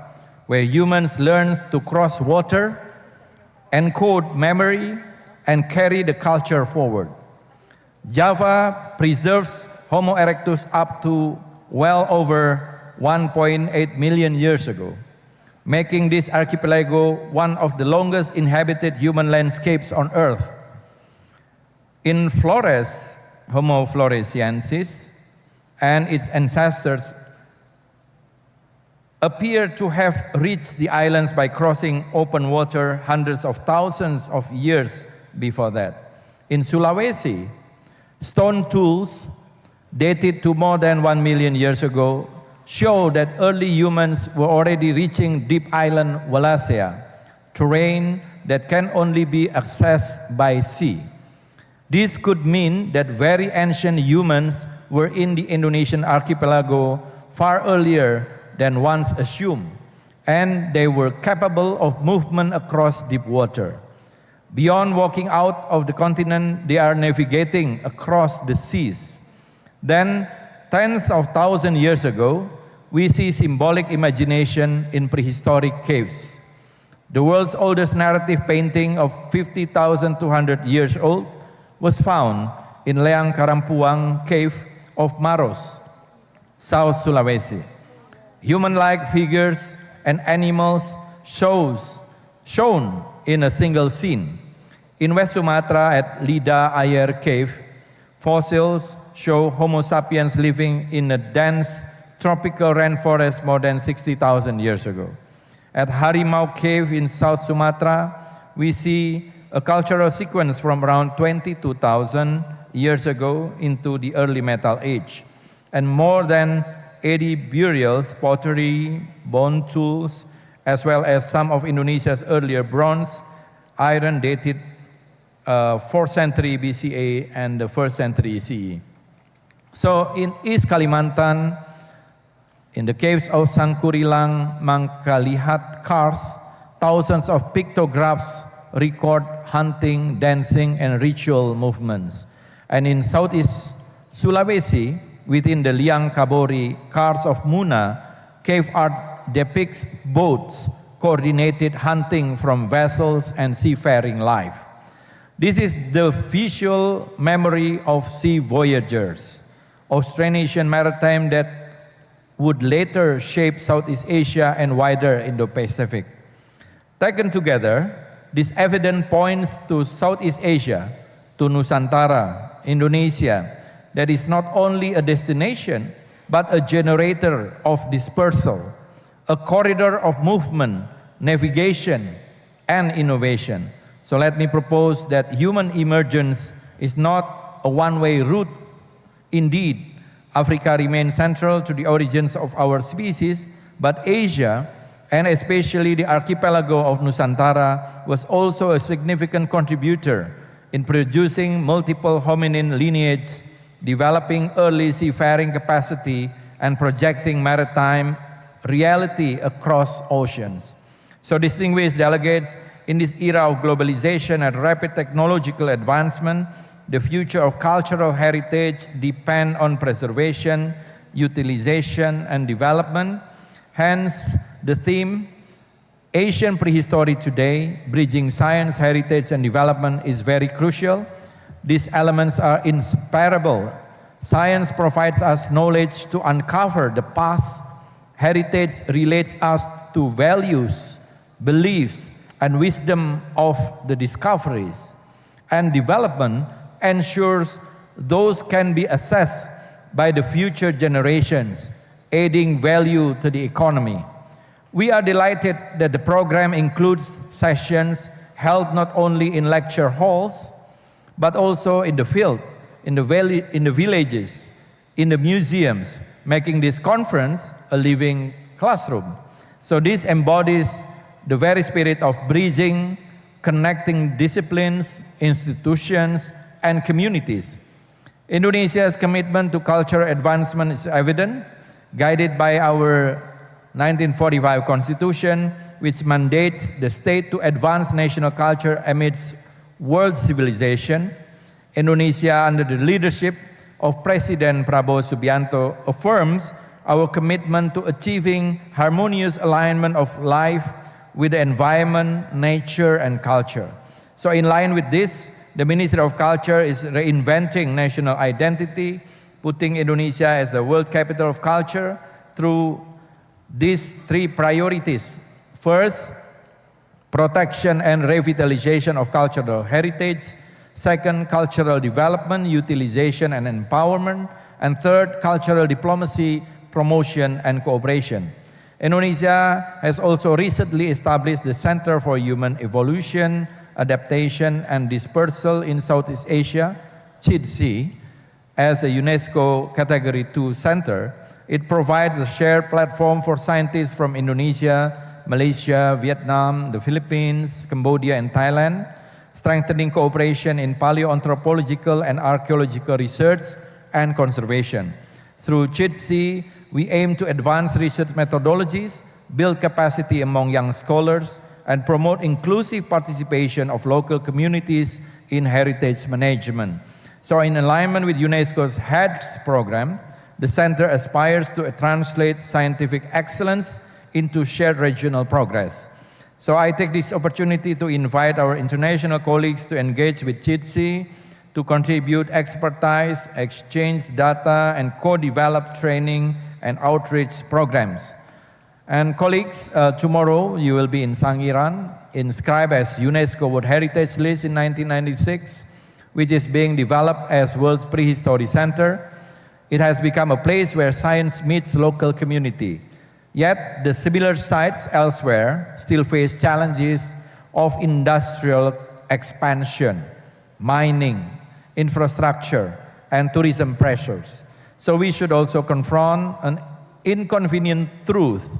where humans learn to cross water, encode memory, and carry the culture forward. Java preserves Homo erectus up to well over 1.8 million years ago, making this archipelago one of the longest inhabited human landscapes on Earth. In Flores, Homo floresiensis and its ancestors appear to have reached the islands by crossing open water hundreds of thousands of years before that. In Sulawesi, stone tools dated to more than 1 million years ago show that early humans were already reaching deep island Wallacea, terrain that can only be accessed by sea. This could mean that very ancient humans were in the Indonesian archipelago far earlier than once assumed, and they were capable of movement across deep water. Beyond walking out of the continent, they are navigating across the seas. Then, tens of thousands of years ago, we see symbolic imagination in prehistoric caves. The world's oldest narrative painting of 50,200 years old was found in Leang Karampuang cave of Maros, South Sulawesi. Human-like figures and animals shown in a single scene. In West Sumatra at Lida Ayer Cave, fossils show Homo sapiens living in a dense tropical rainforest more than 60,000 years ago. At Harimau Cave in South Sumatra, we see a cultural sequence from around 22,000 years ago into the early Metal Age, and more than 80 burials, pottery, bone tools, as well as some of Indonesia's earlier bronze, iron dated 4th century BCA and the 1st century CE. So in East Kalimantan, in the caves of Sangkurilang, Mangkalihat Kars, thousands of pictographs record hunting, dancing, and ritual movements. And in Southeast Sulawesi, within the Liang Kabori Kars of Muna, cave art depicts boats coordinated hunting from vessels and seafaring life. This is the visual memory of sea voyagers, Austronesian maritime that would later shape Southeast Asia and wider Indo-Pacific. Taken together, this evidence points to Southeast Asia, to Nusantara, Indonesia, that is not only a destination, but a generator of dispersal, a corridor of movement, navigation, and innovation. So let me propose that human emergence is not a one-way route. Indeed, Africa remains central to the origins of our species, but Asia, and especially the archipelago of Nusantara, was also a significant contributor in producing multiple hominin lineages, developing early seafaring capacity, and projecting maritime reality across oceans. So distinguished delegates, in this era of globalization and rapid technological advancement, the future of cultural heritage depends on preservation, utilization, and development. Hence, the theme, Asian Prehistory Today, Bridging Science, Heritage, and Development is very crucial. These elements are inseparable. Science provides us knowledge to uncover the past. Heritage relates us to values, beliefs, and wisdom of the discoveries. And development ensures those can be assessed by the future generations, adding value to the economy. We are delighted that the program includes sessions held not only in lecture halls, but also in the field, in the villages, in the museums, making this conference a living classroom. So this embodies the very spirit of bridging, connecting disciplines, institutions, and communities. Indonesia's commitment to cultural advancement is evident, guided by our 1945 Constitution, which mandates the state to advance national culture amidst world civilization. Indonesia, under the leadership of President Prabowo Subianto, affirms our commitment to achieving harmonious alignment of life with the environment, nature, and culture. So in line with this, the Ministry of Culture is reinventing national identity, putting Indonesia as a world capital of culture through these three priorities. First, protection and revitalization of cultural heritage. Second, cultural development, utilization, and empowerment. And third, cultural diplomacy, promotion, and cooperation. Indonesia has also recently established the Center for Human Evolution, Adaptation, and Dispersal in Southeast Asia, CHIDSI, as a UNESCO Category 2 center. It provides a shared platform for scientists from Indonesia, Malaysia, Vietnam, the Philippines, Cambodia, and Thailand, strengthening cooperation in paleoanthropological and archaeological research and conservation. Through CHIDSI, we aim to advance research methodologies, build capacity among young scholars, and promote inclusive participation of local communities in heritage management. So in alignment with UNESCO's HEADS program, the center aspires to translate scientific excellence into shared regional progress. So I take this opportunity to invite our international colleagues to engage with JITSI, to contribute expertise, exchange data, and co-develop training and outreach programs. And colleagues, tomorrow you will be in Sangiran, inscribed as UNESCO World Heritage List in 1996, which is being developed as World's Prehistory Center. It has become a place where science meets local community. Yet the similar sites elsewhere still face challenges of industrial expansion, mining, infrastructure, and tourism pressures. So we should also confront an inconvenient truth.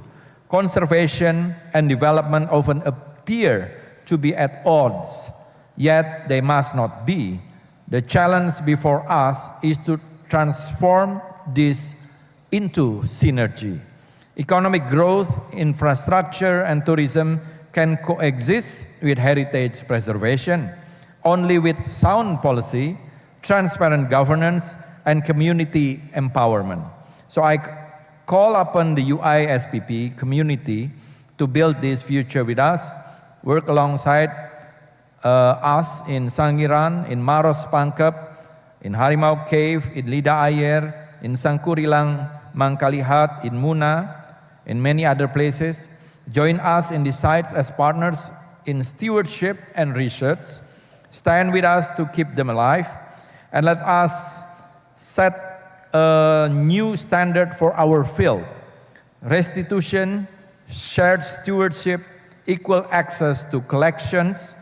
Conservation and development often appear to be at odds, yet they must not be. The challenge before us is to transform this into synergy. Economic growth, infrastructure, and tourism can coexist with heritage preservation only with sound policy, transparent governance, and community empowerment. So I call upon the UISPP community to build this future with us, work alongside us in Sangiran, in Maros Pangkep, in Harimau Cave, in Lida Ayer, in Sangkurilang, Mangkalihat, in Muna, in many other places. Join us in these sites as partners in stewardship and research. Stand with us to keep them alive, and let us set a new standard for our field. Restitution, shared stewardship, equal access to collections,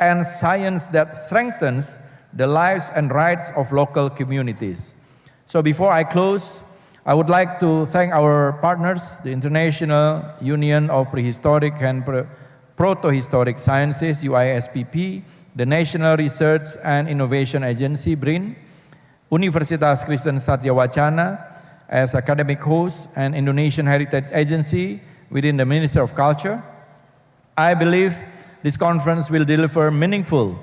and science that strengthens the lives and rights of local communities. So before I close, I would like to thank our partners, the International Union of Prehistoric and Protohistoric Sciences, UISPP, the National Research and Innovation Agency, BRIN, Universitas Kristen Satya Wacana as academic host, and Indonesian Heritage Agency within the Ministry of Culture. I believe this conference will deliver meaningful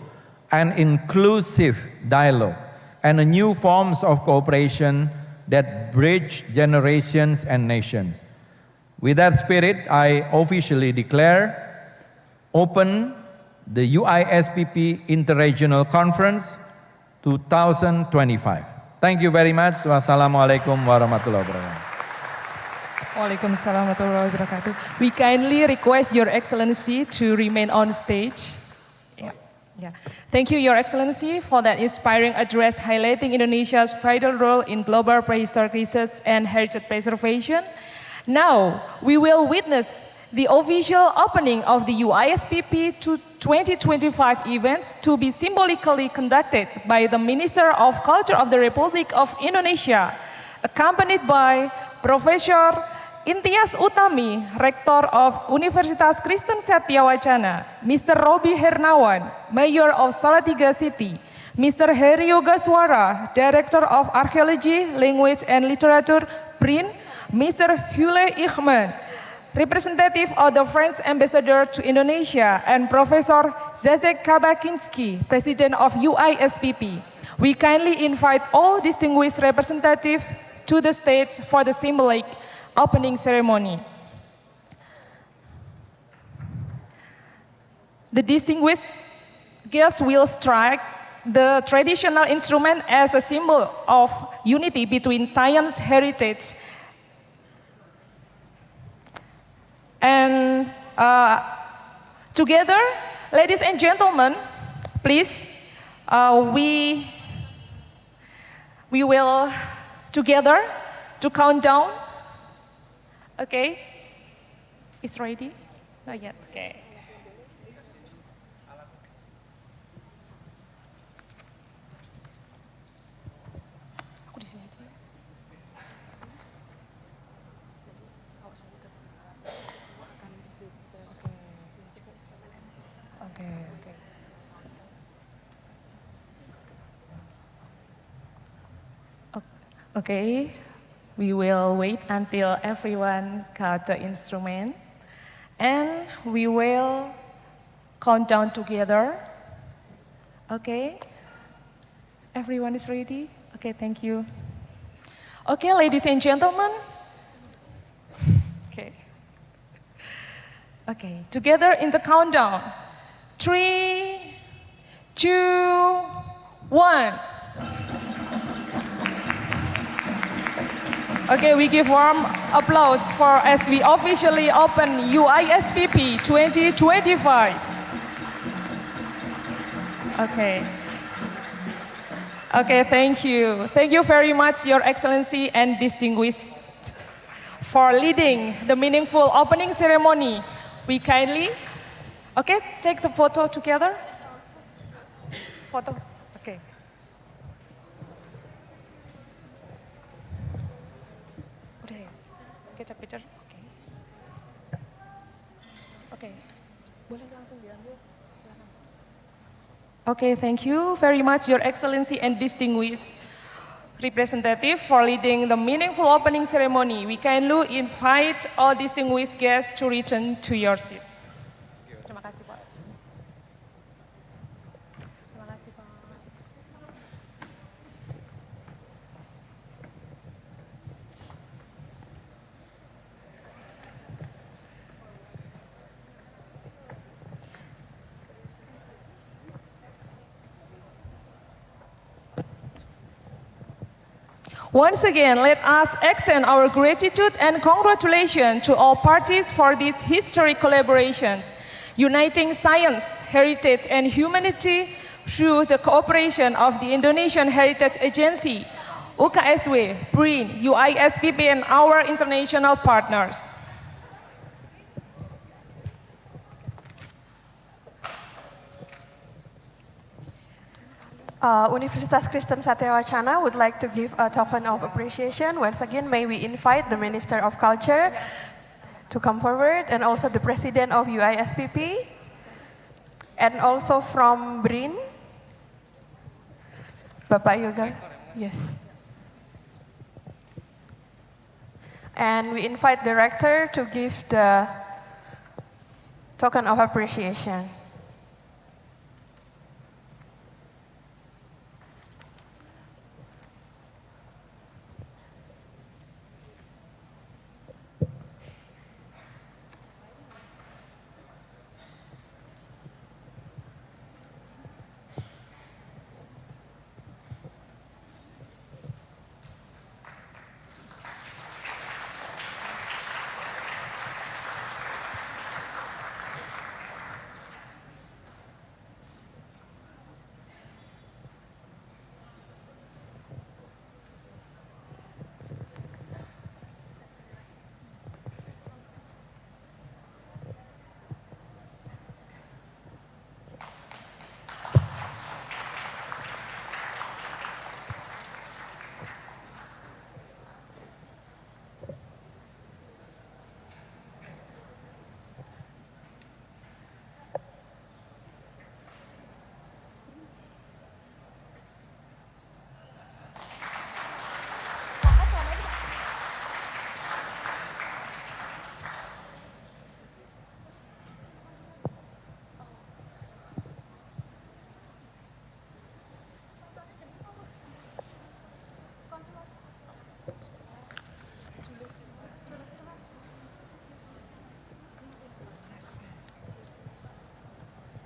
and inclusive dialogue and new forms of cooperation that bridge generations and nations. With that spirit, I officially declare open the UISPP Interregional Conference 2025. Thank you very much. Wassalamualaikum warahmatullahi wabarakatuh. Waalaikumsalam warahmatullahi wabarakatuh. We kindly request Your Excellency to remain on stage. Yeah. Thank you, Your Excellency, for that inspiring address highlighting Indonesia's vital role in global prehistoric research and heritage preservation. Now, we will witness the official opening of the UISPP 2025 events to be symbolically conducted by the Minister of Culture of the Republic of Indonesia, accompanied by Professor Intias Utami, Rektor of Universitas Kristen Satya Wacana, Mr. Robi Hernawan, Mayor of Salatiga City, Mr. Heri Yogaswara, Director of Archaeology, Language and Literature, BRIN, Mr. Hule Ichman, representative of the French Ambassador to Indonesia, and Professor Zazek Kabakinski, President of UISPP. We kindly invite all distinguished representatives to the stage for the symbolic opening ceremony. The distinguished guests will strike the traditional instrument as a symbol of unity between science, heritage, and together, ladies and gentlemen, please, we will together to count down. Okay, it's ready? Not yet, okay. Aku di sini aja. Okay, we will wait until everyone got the instrument, and we will countdown together. Okay, everyone is ready? Okay, thank you. Okay, ladies and gentlemen. Okay. Okay, together in the countdown. 3, 2, 1. Okay, we give warm applause for as we officially open UISPP 2025. Okay. Okay, thank you. Thank you very much, Your Excellency and distinguished for leading the meaningful opening ceremony. We kindly, okay, take the photo together. Photo, okay. Udah ya, kita picture, oke. Oke, boleh langsung diambil, silakan. Okay, thank you very much, Your Excellency and distinguished representative for leading the meaningful opening ceremony. We kindly invite all distinguished guests to return to your seats. Terima kasih, Pak. Terima kasih, Pak. Once again, let us extend our gratitude and congratulations to all parties for these historic collaborations, uniting science, heritage, and humanity through the cooperation of the Indonesian Heritage Agency, UKSW, BRIN, UISPP, and our international partners. Universitas Kristen Satya Wacana would like to give a token of appreciation. Once again, may we invite the Minister of Culture to come forward, and also the President of UISPP, and also from BRIN, Bapak Yoga. Yes. And we invite the Rector to give the token of appreciation.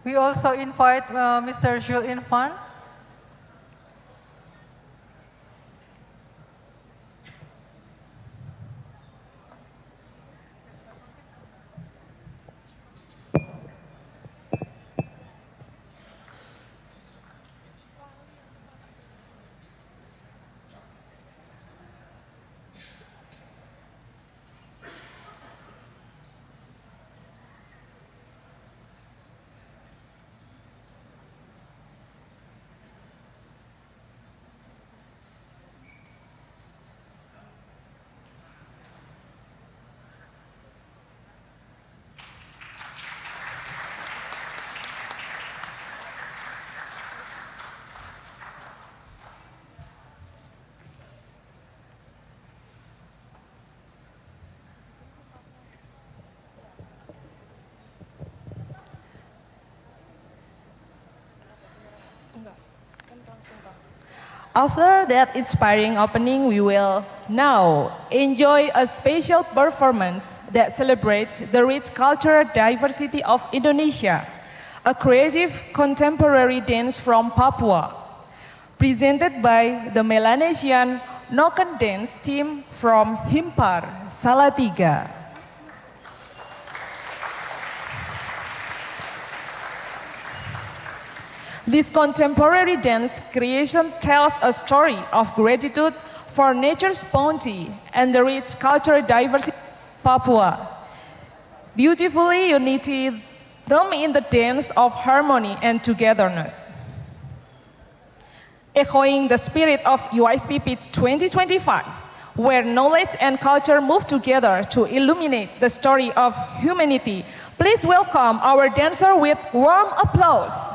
We also invite Mr. Jules Infan. After that inspiring opening, we will now enjoy a special performance that celebrates the rich cultural diversity of Indonesia, a creative contemporary dance from Papua, presented by the Melanesian Noken dance team from Himpar, Salatiga. This contemporary dance creation tells a story of gratitude for nature's bounty and the rich cultural diversity of Papua, beautifully uniting them in the dance of harmony and togetherness. Echoing the spirit of UISPP 2025, where knowledge and culture move together to illuminate the story of humanity, please welcome our dancer with warm applause.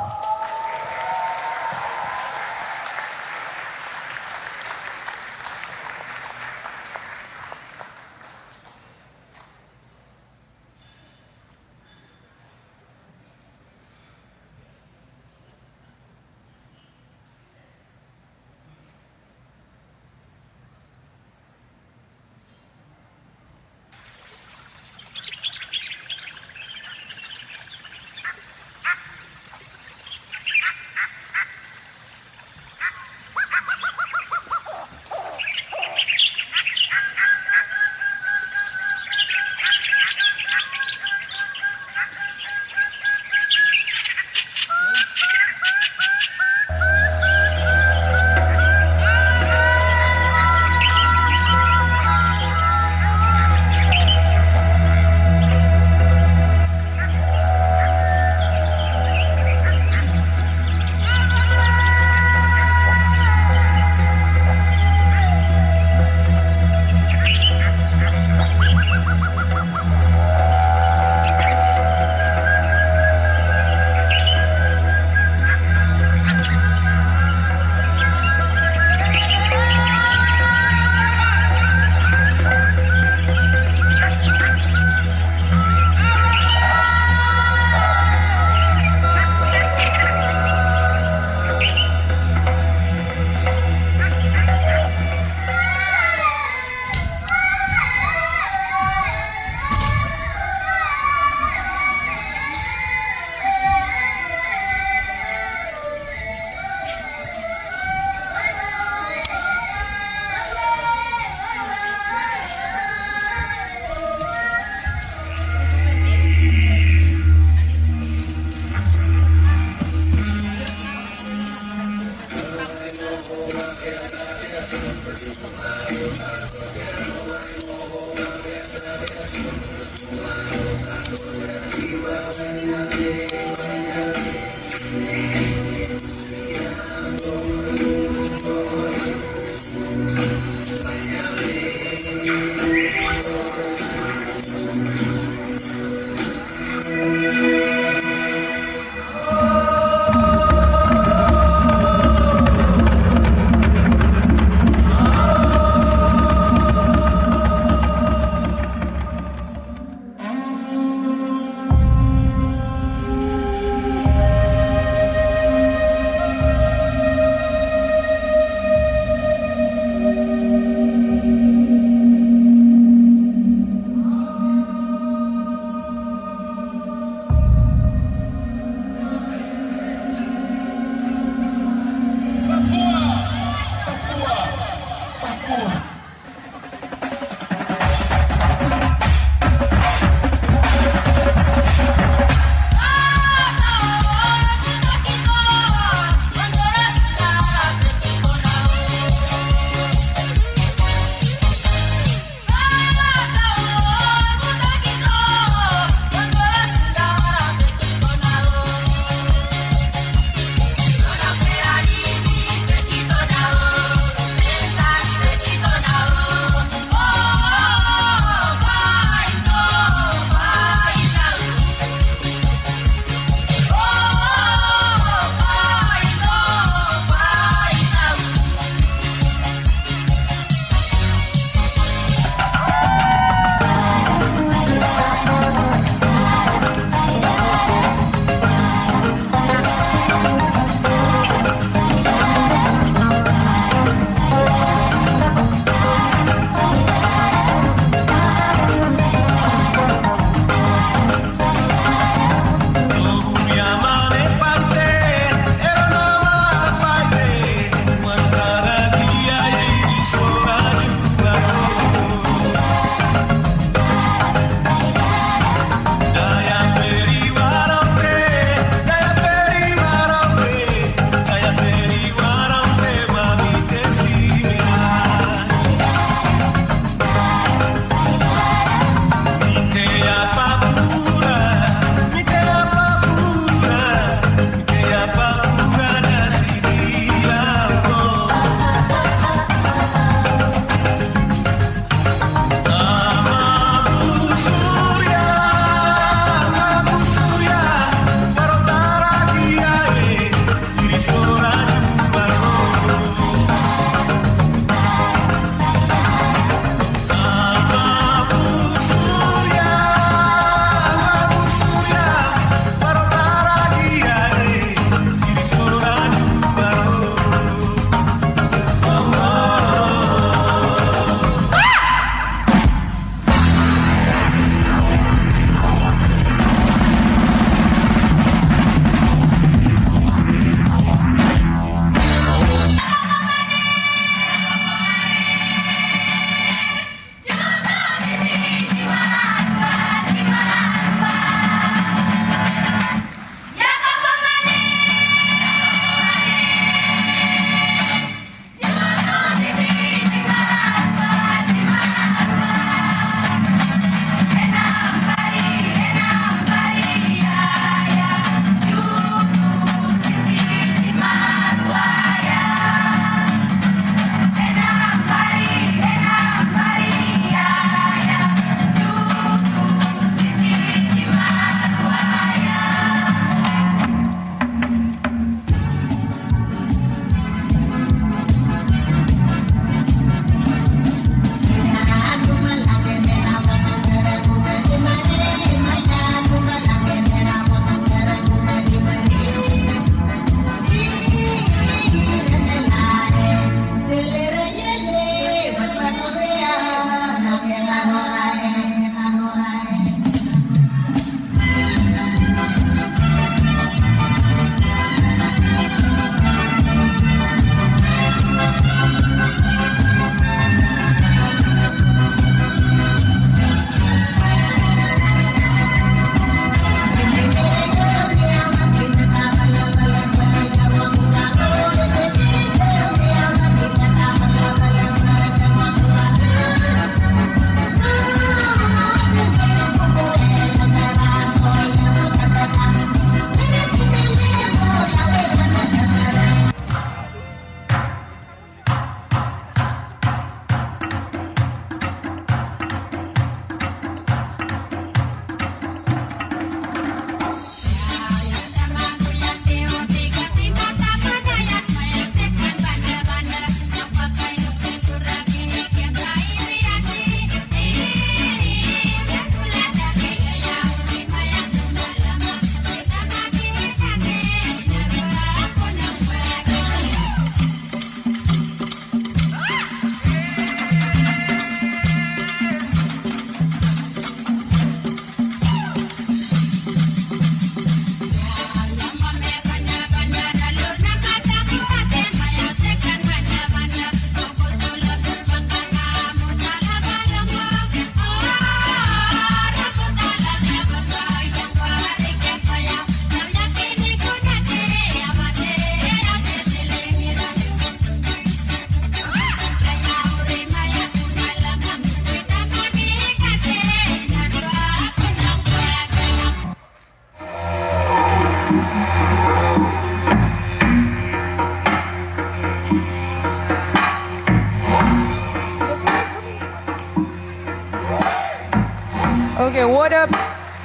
Okay, what a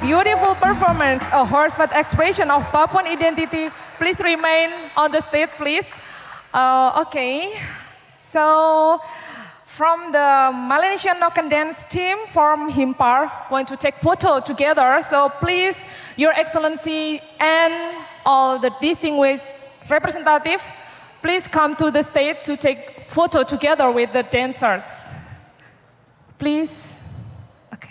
beautiful performance, a heartfelt expression of Papuan identity. Please remain on the stage, please. Okay, so from the Malaysian Noken Dance team from Himpar want to take photo together. So please, Your Excellency and all the distinguished representatives, please come to the stage to take photo together with the dancers. Please. Okay.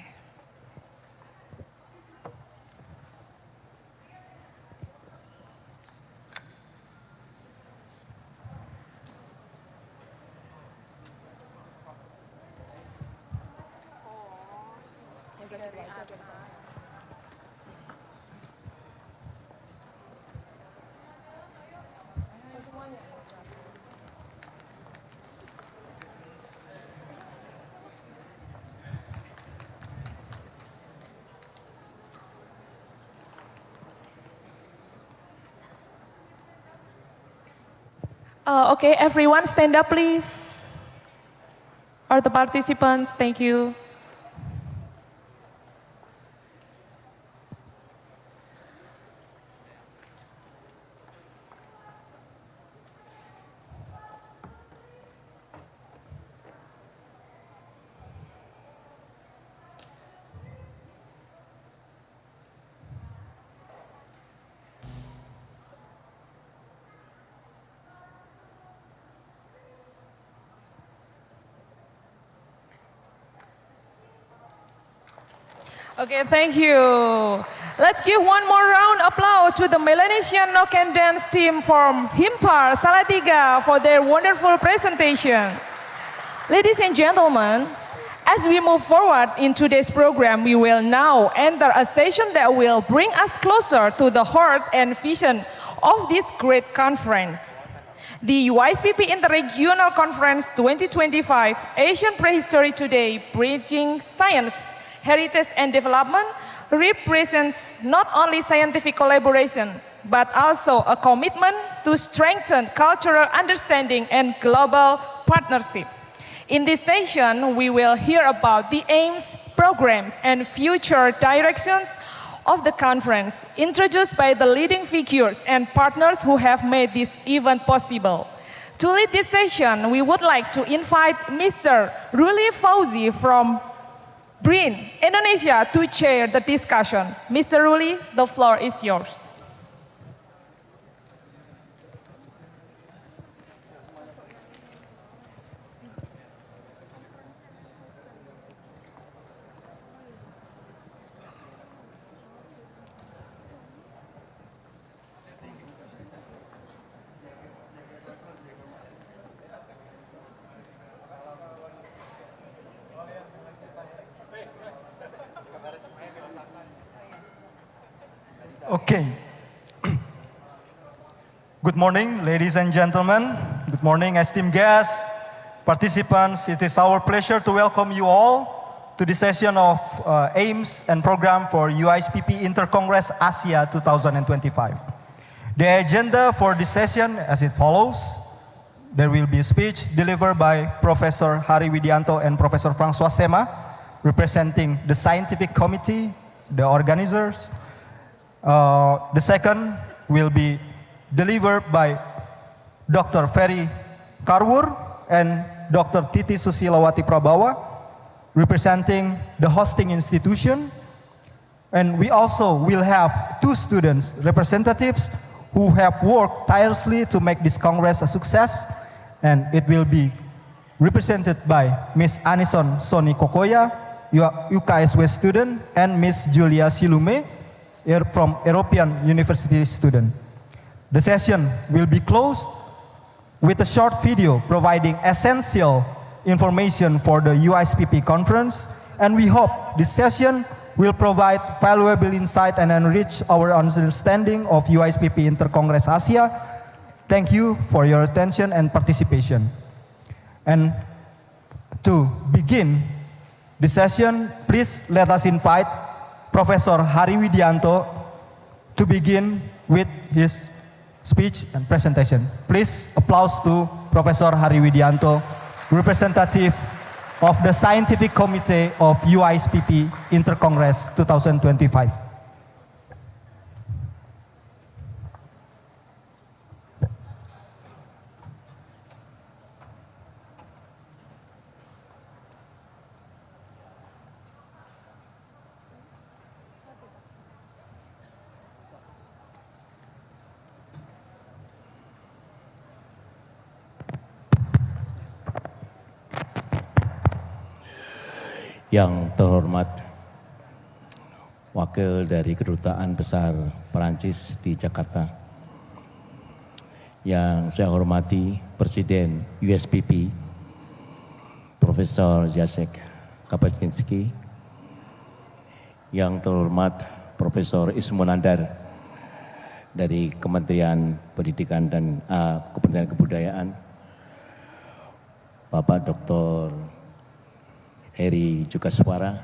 Okay, everyone stand up, please. All the participants, thank you. Okay, thank you. Let's give one more round of applause to the Melanesian Noken Dance team from Himpar, Salatiga for their wonderful presentation. Ladies and gentlemen, as we move forward in today's program, we will now enter a session that will bring us closer to the heart and vision of this great conference. The UISPP Interregional Conference 2025 Asian Prehistory Today, Bridging Science, Heritage and Development represents not only scientific collaboration, but also a commitment to strengthen cultural understanding and global partnership. In this session, we will hear about the aims, programs, and future directions of the conference, introduced by the leading figures and partners who have made this event possible. To lead this session, we would like to invite Mr. Ruli Fauzi from BRIN, Indonesia, to chair the discussion. Mr. Ruli, the floor is yours. Okay. Good morning, ladies and gentlemen. Good morning, esteemed guests, participants. It is our pleasure to welcome you all to the session of aims and program for UISPP Intercongress Asia 2025. The agenda for this session as it follows. There will be a speech delivered by Professor Hari Widianto and Professor François Sema, representing the scientific committee, the organizers. The second will be delivered by Dr. Ferry Karwur and Dr. Titi Susilawati Prabawa, representing the hosting institution. And we also will have two students representatives who have worked tirelessly to make this Congress a success. And it will be represented by Ms. Anison Soni Kokoya, UKSW student, and Ms. Julia Silume, from European University student. The session will be closed with a short video providing essential information for the UISPP conference, and we hope this session will provide valuable insight and enrich our understanding of UISPP Intercongress Asia. Thank you for your attention and participation. And to begin the session, please let us invite Professor Hari Widianto to begin with his speech and presentation. Please applause to Professor Hari Widianto, representative of the Scientific Committee of UISPP Intercongress 2025. Yang terhormat Wakil dari Kedutaan Besar Perancis di Jakarta, yang saya hormati Presiden UISPP, Profesor Jacek Kapuscinski, yang terhormat Profesor Ismunandar dari Kementerian Pendidikan dan Kementerian Kebudayaan, Bapak Dr. Heri Jukaswara,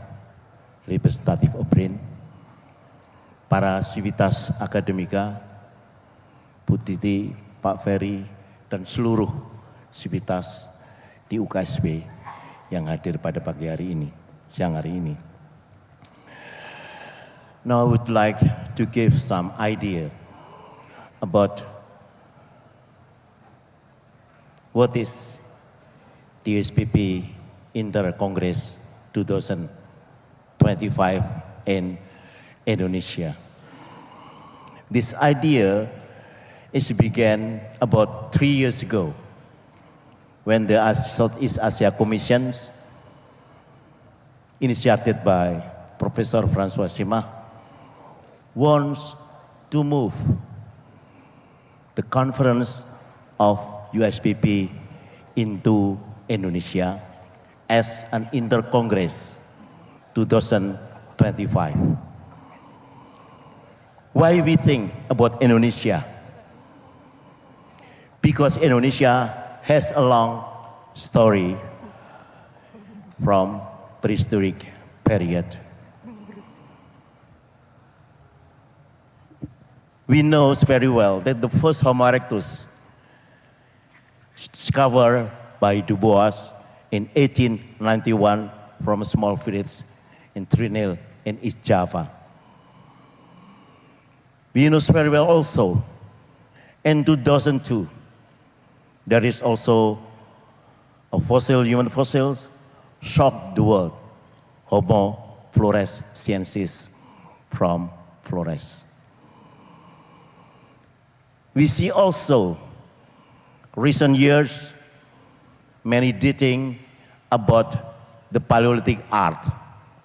representatif of BRIN, para sivitas akademika, Bu Titi, Pak Ferry, dan seluruh sivitas di UKSP yang hadir pada pagi hari ini, siang hari ini. Now I would like to give some idea about what is the UISPP Inter-Congress 2025 in Indonesia. This idea is began about 3 years ago when the Southeast Asia Commission, initiated by Professor François Simah, wants to move the conference of UISPP into Indonesia as an Inter-Congress 2025. Why we think about Indonesia? Because Indonesia has a long story from prehistoric period. We know very well that the first Homo erectus discovered by Du Bois in 1891 from a small village in Trinil in East Java. We know very well also in 2002 there is also a fossil, human fossils, shocked the world, Homo floresiensis from Flores. We see also recent years many dating about the Paleolithic art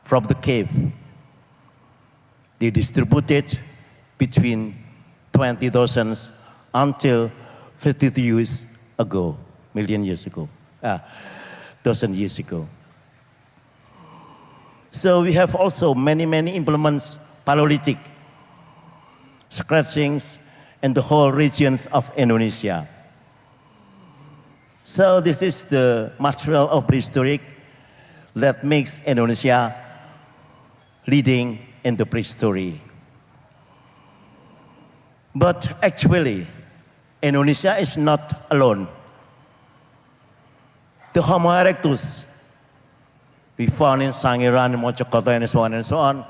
from the cave. They distributed between 20,000 until 52 years ago, million years ago, dozen years ago. So we have also many implements, Paleolithic, scratchings in the whole regions of Indonesia. So this is the material of prehistoric that makes Indonesia leading in the prehistory. But actually, Indonesia is not alone. The Homo erectus we found in Sangiran, Mojokerto, and so on,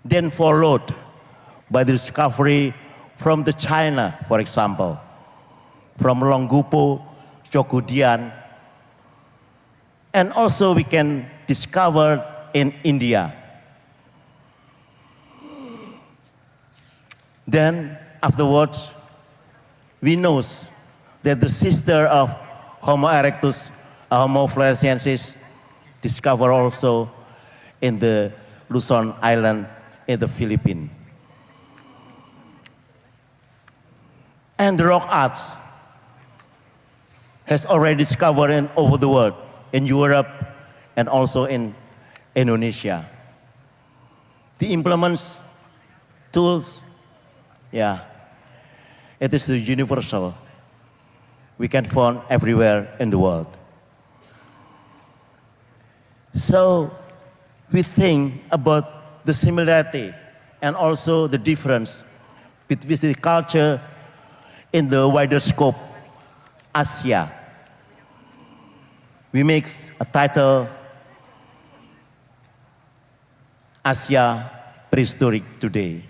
then followed by the discovery from the China, for example, from Longgupo, Chokudian, and also we can discover in India. Then afterwards, we know that the sister of Homo erectus, Homo floresiensis, discovered also in the Luzon Island in the Philippines. And the rock arts has already discovered in over the world, in Europe and also in Indonesia. The implements, tools, it is the universal. We can find everywhere in the world. So we think about the similarity and also the difference between the culture in the wider scope, Asia. we make a title, Asia Prehistory Today.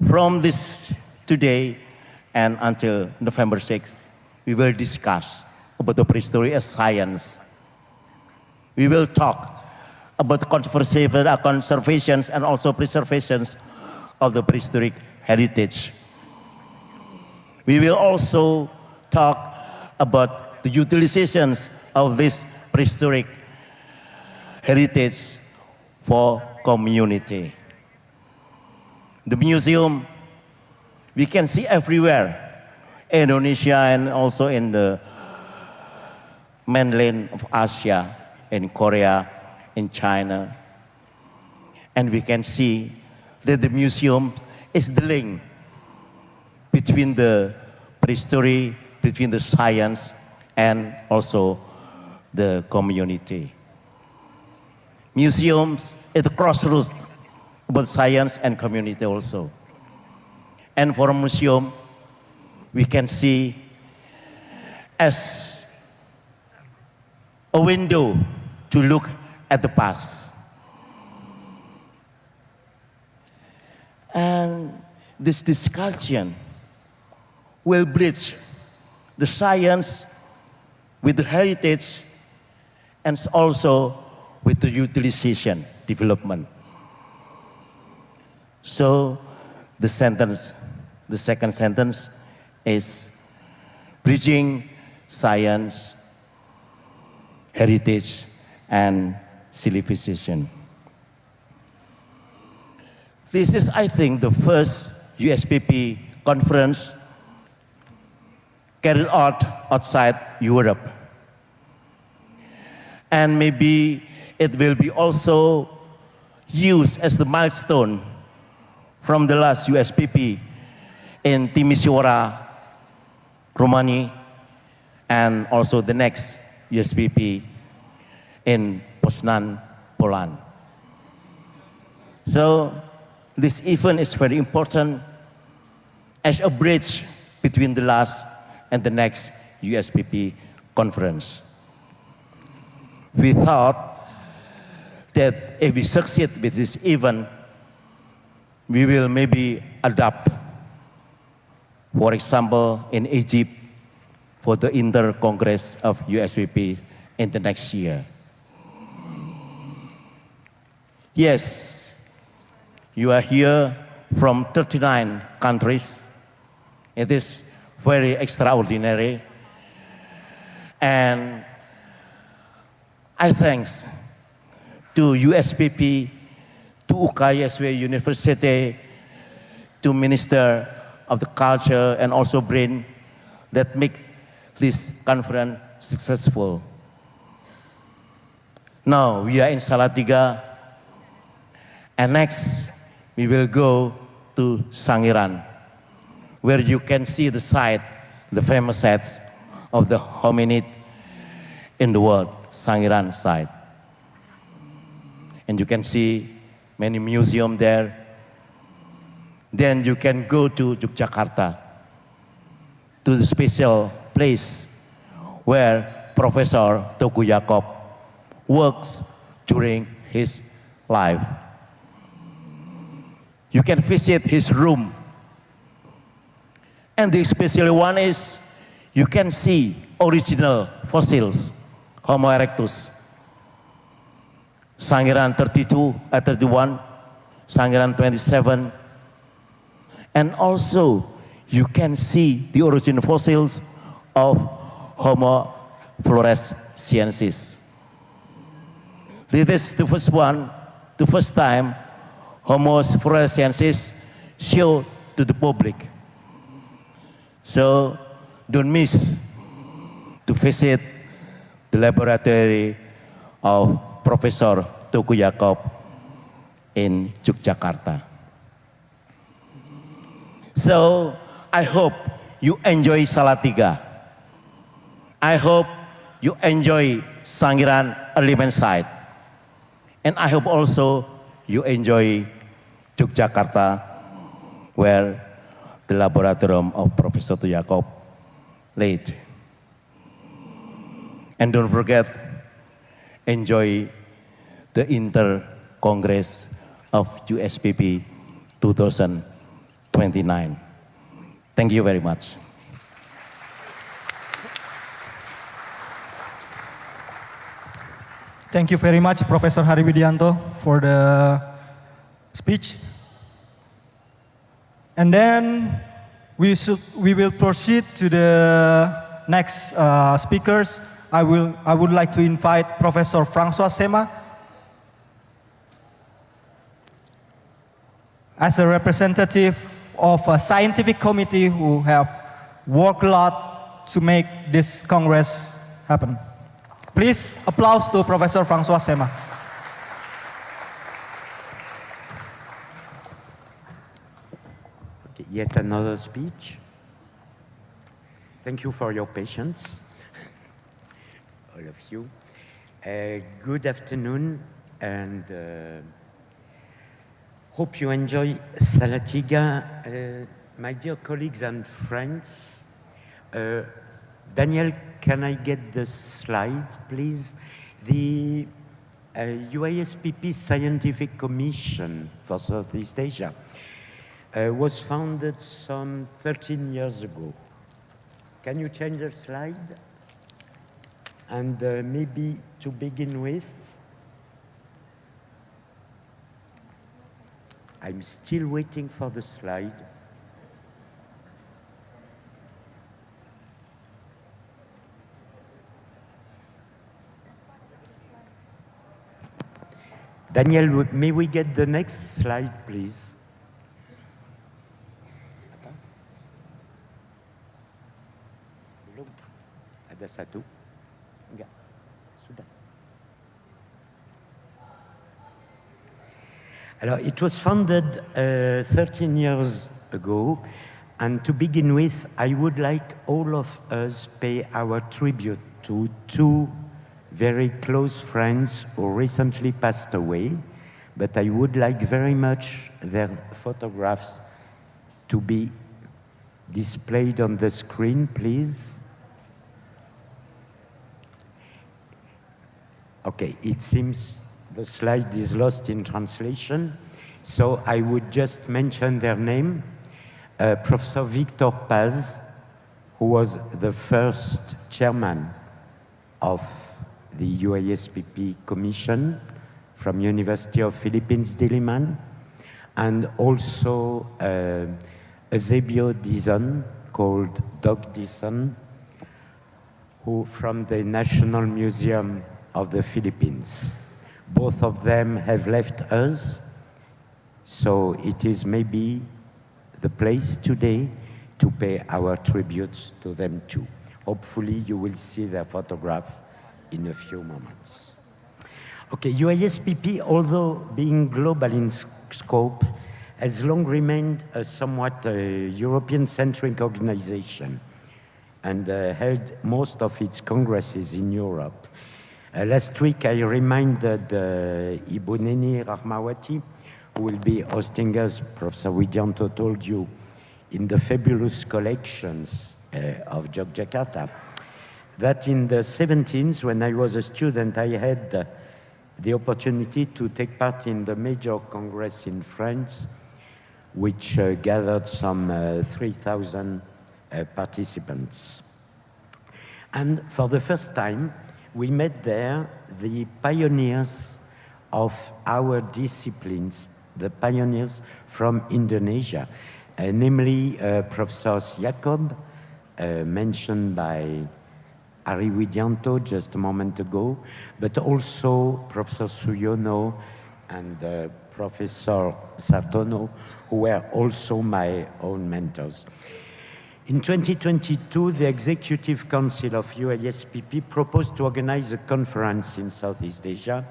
From this today and until November 6th, we will discuss about the prehistory as science. We will talk about conservation and also preservation of the prehistoric heritage. We will also talk about the utilizations of this prehistoric heritage for community. The museum, we can see everywhere, Indonesia and also in the mainland of Asia, in Korea, in China. And we can see that the museum is the link between the prehistory, between the science, and also the community. Museums at the crossroads about science and community also. And for a museum, we can see as a window to look at the past. And this discussion will bridge the science with the heritage and also with the utilization development. So the second sentence is bridging science, heritage, and civilization. This is, I think, the first UISPP conference carried out outside Europe. And maybe it will be also used as the milestone from the last UISPP in Timisoara, Romania, and also the next UISPP in Poznan, Poland. So this event is very important as a bridge between the last and the next UISPP conference. We thought that if we succeed with this event, we will maybe adapt, for example, in Egypt for the Inter-Congress of UISPP in the next year. Yes, you are here from 39 countries. It is very extraordinary. And I thanks to UISPP, to UKISW University, to Minister of the Culture and also BRIN that make this conference successful. Now we are in Salatiga, and next we will go to Sangiran, where you can see the site, the famous sites of the hominid in the world, Sangiran site. And you can see many museums there. Then you can go to Yogyakarta, to the special place where Professor Teguh Yaakob works during his life. You can visit his room. And the special one is you can see original fossils, Homo erectus. Sangiran 31, Sangiran 27. And also you can see the original fossils of Homo floresiensis. This is the first one, the first time Homo floresiensis shown to the public. So don't miss to visit the laboratory of Professor Teguh Yaakob in Yogyakarta. So I hope you enjoy Salatiga. I hope you enjoy Sangiran Element Site. And I hope also you enjoy Yogyakarta, where the laboratorium of Professor Teguh Yaakob laid. And don't forget, enjoy the Inter-Congress of USPP 2029. Thank you very much. Thank you very much, Professor Hari Widianto, for the speech. And then we will proceed to the next speakers. I would like to invite Professor Francois Sema as a representative of a scientific committee who have worked a lot to make this Congress happen. Please applause to Professor Francois Sema. Okay, yet another speech. Thank you for your patience, all of you. Good afternoon, and hope you enjoy Salatiga. My dear colleagues and friends, Daniel, can I get the slide, please? The UISPP Scientific Commission for Southeast Asia was founded some 13 years ago. Can you change the slide? And maybe to begin with, I'm still waiting for the slide. Daniel, may we get the next slide, please? Ada satu? Enggak, sudah. It was founded 13 years ago, and to begin with, I would like all of us pay our tribute to two very close friends who recently passed away, but I would like very much their photographs to be displayed on the screen, please. Okay, it seems the slide is lost in translation, so I would just mention their name. Professor Victor Paz, who was the first chairman of the UISPP Commission from University of Philippines, Diliman, and also Eusebio Dizon, called Doc Dizon, who from the National Museum of the Philippines. Both of them have left us, so it is maybe the place today to pay our tribute to them too. Hopefully you will see their photograph in a few moments. Okay, UISPP, although being global in scope, has long remained a somewhat European-centric organization and held most of its congresses in Europe. Last week, I reminded Ibu Neni Rahmawati, who will be hosting us, Professor Widianto told you, in the fabulous collections of Yogyakarta, that in the 70s, when I was a student, I had the opportunity to take part in the major congress in France, which gathered some 3,000 participants. And for the first time, we met there the pioneers of our disciplines, the pioneers from Indonesia, namely Professor Jacob, mentioned by Hari Widianto just a moment ago, but also Professor Suyono and Professor Sartono, who were also my own mentors. In 2022, the Executive Council of UISPP proposed to organize a conference in Southeast Asia,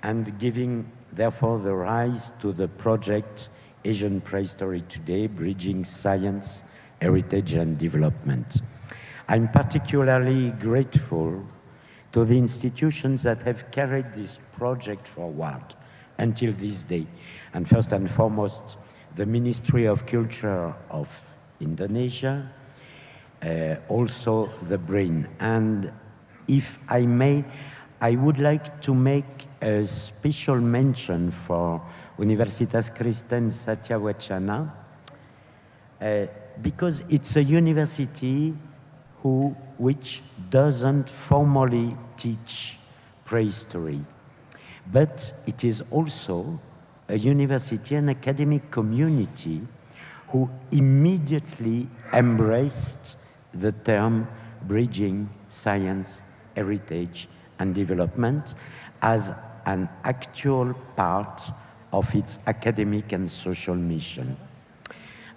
and giving, therefore, the rise to the project Asian Prehistory Today, Bridging Science, Heritage and Development. I'm particularly grateful to the institutions that have carried this project forward until this day. And first and foremost, the Ministry of Culture of Indonesia, also the BRAIN. And if I may, I would like to make a special mention for Universitas Kristen Satya Wacana, because it's a university which doesn't formally teach prehistory, but it is also a university and academic community who immediately embraced the term bridging science, heritage, and development as an actual part of its academic and social mission.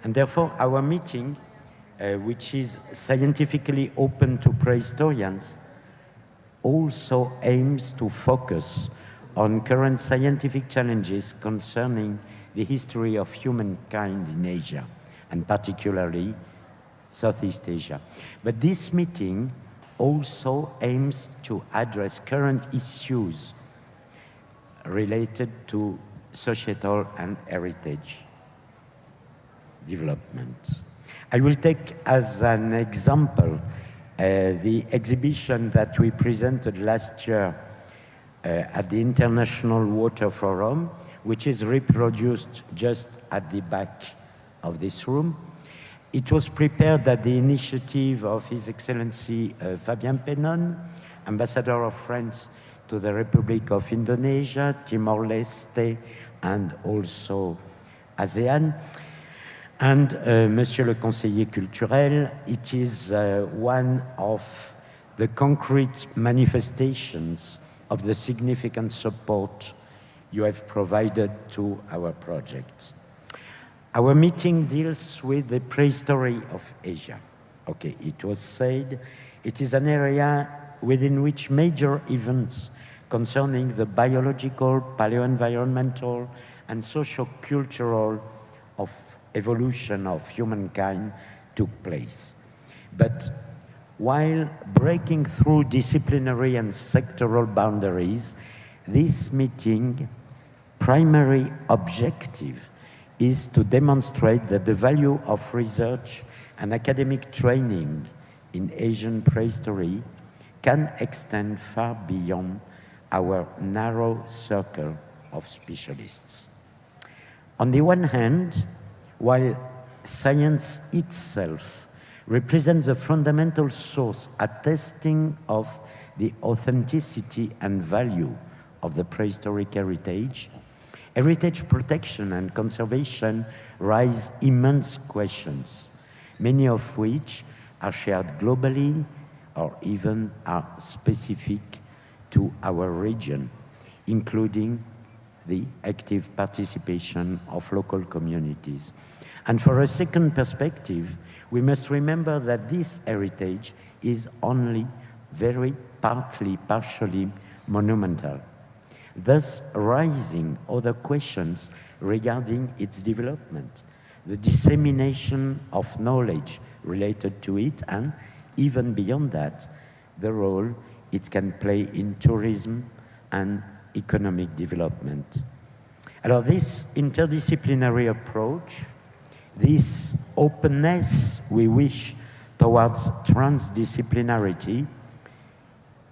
And therefore, our meeting, which is scientifically open to prehistorians, also aims to focus on current scientific challenges concerning the history of humankind in Asia, and particularly Southeast Asia. But this meeting also aims to address current issues related to societal and heritage development. I will take as an example the exhibition that we presented last year at the International Water Forum, which is reproduced just at the back of this room. It was prepared at the initiative of His Excellency Fabien Pennon, Ambassador of France to the Republic of Indonesia, Timor-Leste, and also ASEAN. And Monsieur le Conseiller Culturel, it is one of the concrete manifestations of the significant support you have provided to our project. Our meeting deals with the prehistory of Asia. Okay, it was said it is an area within which major events concerning the biological, paleo-environmental, and socio-cultural evolution of humankind took place. But while breaking through disciplinary and sectoral boundaries, this meeting primary objective is to demonstrate that the value of research and academic training in Asian prehistory can extend far beyond our narrow circle of specialists. On the one hand, while science itself represents a fundamental source attesting of the authenticity and value of the prehistoric heritage, heritage protection and conservation raise immense questions, many of which are shared globally or even are specific to our region, including the active participation of local communities. And for a second perspective, we must remember that this heritage is only very partially monumental, thus raising other questions regarding its development, the dissemination of knowledge related to it, and even beyond that, the role it can play in tourism and economic development. Alors, this interdisciplinary approach, this openness we wish towards transdisciplinarity,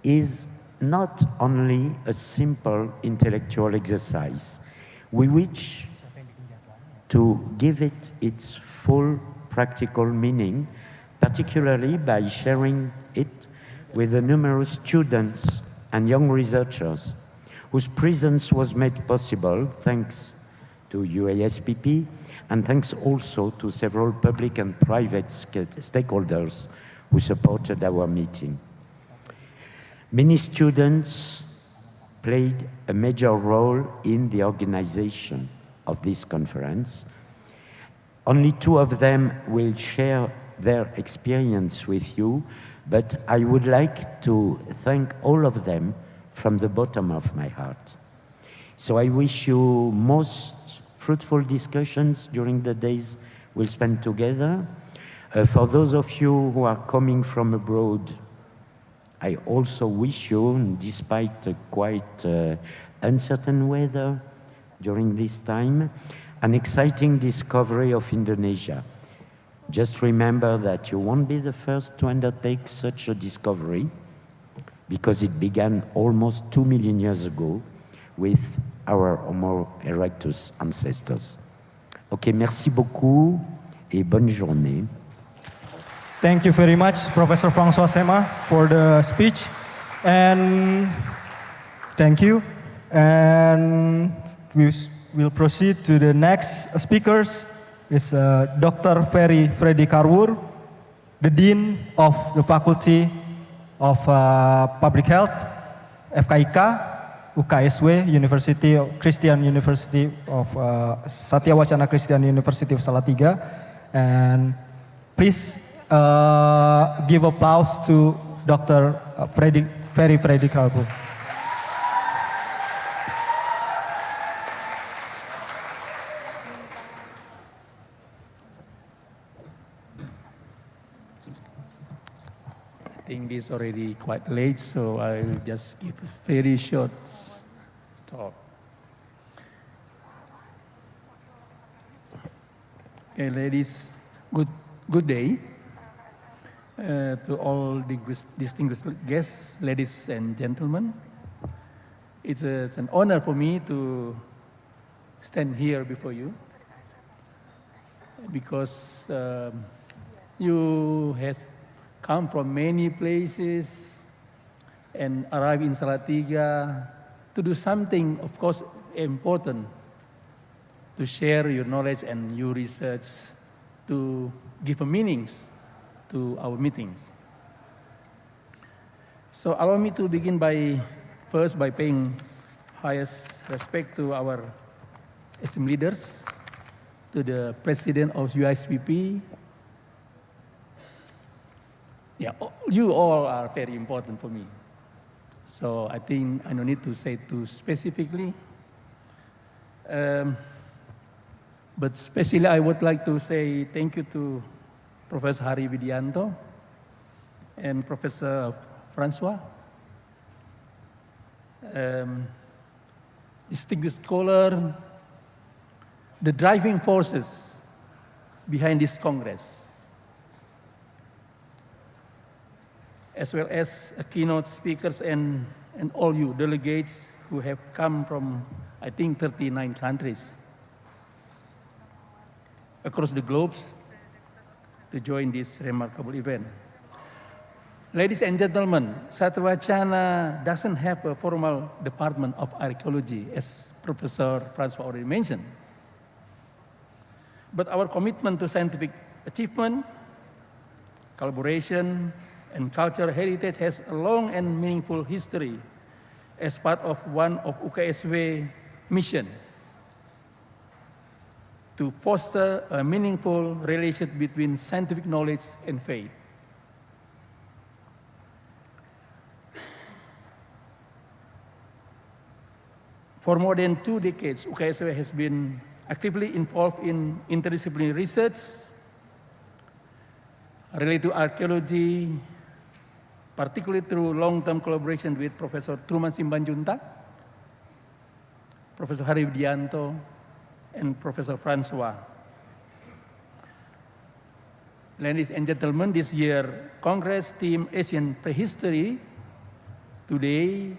is not only a simple intellectual exercise. We wish to give it its full practical meaning, particularly by sharing it with the numerous students and young researchers whose presence was made possible thanks to UISPP and thanks also to several public and private stakeholders who supported our meeting. Many students played a major role in the organization of this conference. Only two of them will share their experience with you, but I would like to thank all of them from the bottom of my heart. So I wish you most fruitful discussions during the days we'll spend together. For those of you who are coming from abroad, I also wish you, despite quite uncertain weather during this time, an exciting discovery of Indonesia. Just remember that you won't be the first to undertake such a discovery. because it began almost 2 million years ago with our Homo erectus ancestors. Ok, merci beaucoup et bonne journée. Thank you very much, Professor François Sema, for the speech. And thank you. And we will proceed to the next speakers. Is Dr. Ferry Freddy Karwur, the Dean of the Faculty of Public Health, FKIK, UKSW, Christian University of Satya Wacana Christian University of Salatiga. And please give applause to Dr. Ferry Freddy Karwur. I think it's already quite late, so I'll just give a very short talk. Okay, ladies, good day to all distinguished guests, ladies and gentlemen. It's an honor for me to stand here before you because you have come from many places and arrive in Salatiga to do something, of course, important, to share your knowledge and your research, to give a meanings to our meetings. So allow me to begin first by paying highest respect to our esteemed leaders, to the President of UISPP. Yeah, you all are very important for me. So I think I don't need to say too specifically. But especially I would like to say thank you to Professor Hari Widianto and Professor François, distinguished scholar, the driving forces behind this Congress, as well as keynote speakers and all you delegates who have come from, I think, 39 countries across the globe to join this remarkable event. Ladies and gentlemen, Satya Wacana doesn't have a formal department of archaeology, as Professor François already mentioned. But our commitment to scientific achievement, collaboration, and cultural heritage has a long and meaningful history as part of one of UKSW mission to foster a meaningful relation between scientific knowledge and faith. For more than 2 decades, UKSW has been actively involved in interdisciplinary research related to archaeology, particularly through long-term collaboration with Professor Truman Simbanjuntak, Professor Hari Widianto, and Professor François. Ladies and gentlemen, this year, Congress theme Asian Prehistory, today,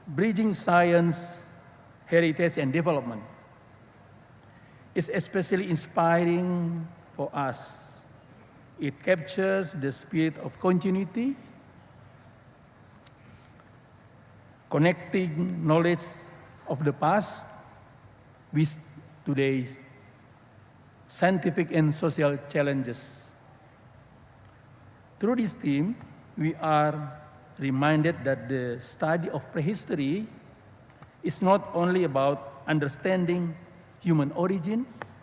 Bridging Science, Heritage and Development, is especially inspiring for us. It captures the spirit of continuity, connecting knowledge of the past with today's scientific and social challenges. Through this theme, we are reminded that the study of prehistory is not only about understanding human origins,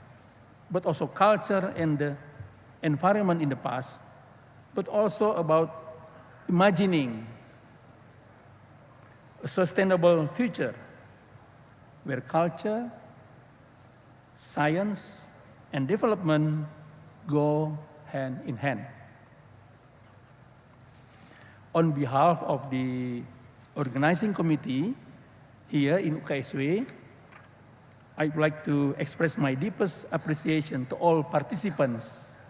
but also culture and the environment in the past, but also about imagining a sustainable future where culture, science, and development go hand in hand. On behalf of the organizing committee here in UKSW, I would like to express my deepest appreciation to all participants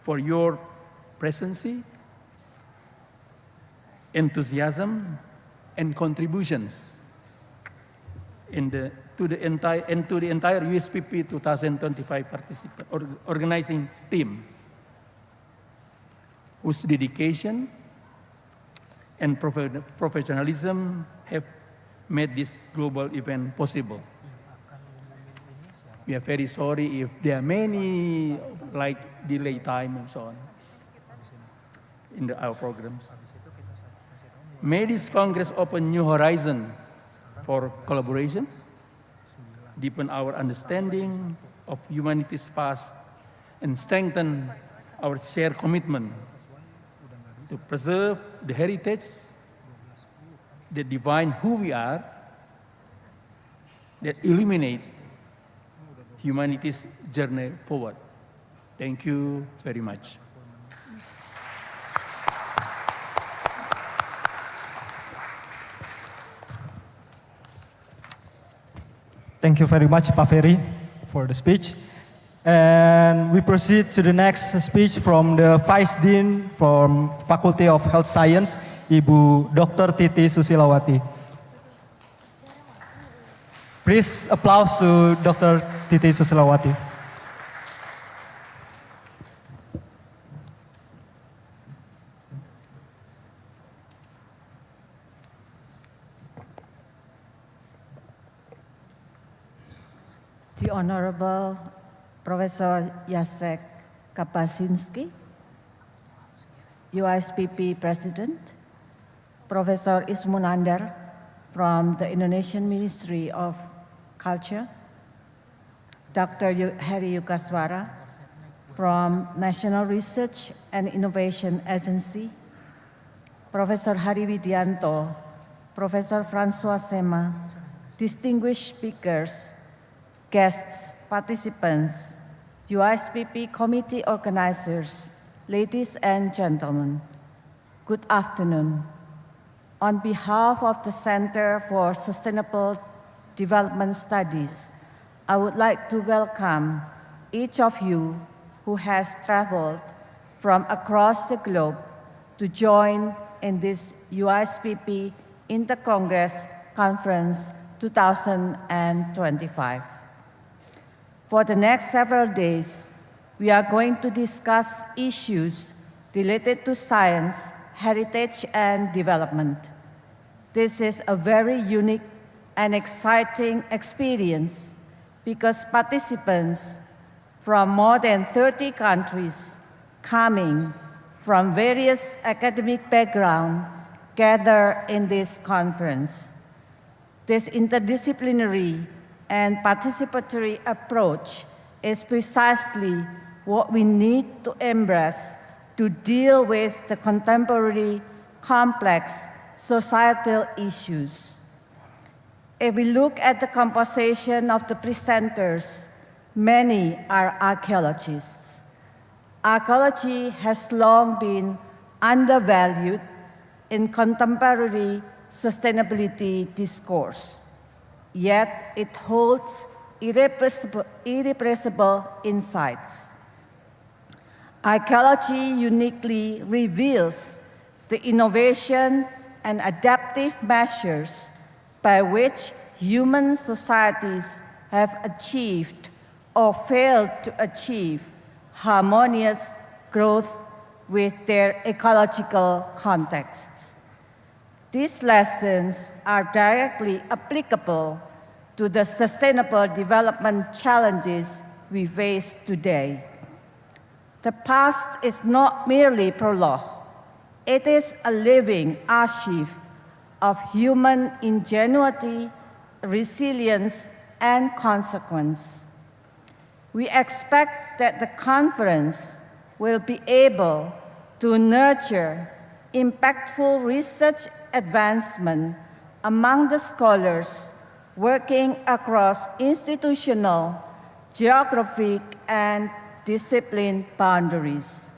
for your presence, enthusiasm, and contributions to the entire UISPP 2025 organizing team, whose dedication and professionalism have made this global event possible. We are very sorry if there are many delay time and so on in our programs. May this Congress open new horizons for collaboration, deepen our understanding of humanity's past, and strengthen our shared commitment to preserve the heritage that define who we are, that illuminate humanity's journey forward. Thank you very much. Thank you very much, Pak Ferry, for the speech. And we proceed to the next speech from the Vice Dean from Faculty of Health Science, Ibu Dr. Titi Susilawati. Please applause to Dr. Titi Susilawati. The Honorable Professor Jacek Kapuscinski, UISPP President, Professor Ismunandar from the Indonesian Ministry of Culture, Dr. Heri Yukaswara from National Research and Innovation Agency, Professor Hari Widianto, Professor Francois Sema, distinguished speakers, guests, participants, UISPP committee organizers, ladies and gentlemen, good afternoon. On behalf of the Center for Sustainable Development Studies, I would like to welcome each of you who has traveled from across the globe to join in this UISPP Inter-Congress Conference 2025. For the next several days, we are going to discuss issues related to science, heritage, and development. This is a very unique and exciting experience because participants from more than 30 countries coming from various academic backgrounds gather in this conference. This interdisciplinary and participatory approach is precisely what we need to embrace to deal with the contemporary complex societal issues. If we look at the composition of the presenters, many are archaeologists. Archaeology has long been undervalued in contemporary sustainability discourse. Yet it holds irrepressible insights. Archaeology uniquely reveals the innovation and adaptive measures by which human societies have achieved or failed to achieve harmonious growth with their ecological contexts. These lessons are directly applicable to the sustainable development challenges we face today. The past is not merely prologue. It is a living archive of human ingenuity, resilience, and consequence. We expect that the conference will be able to nurture impactful research advancement among the scholars working across institutional, geographic, and discipline boundaries.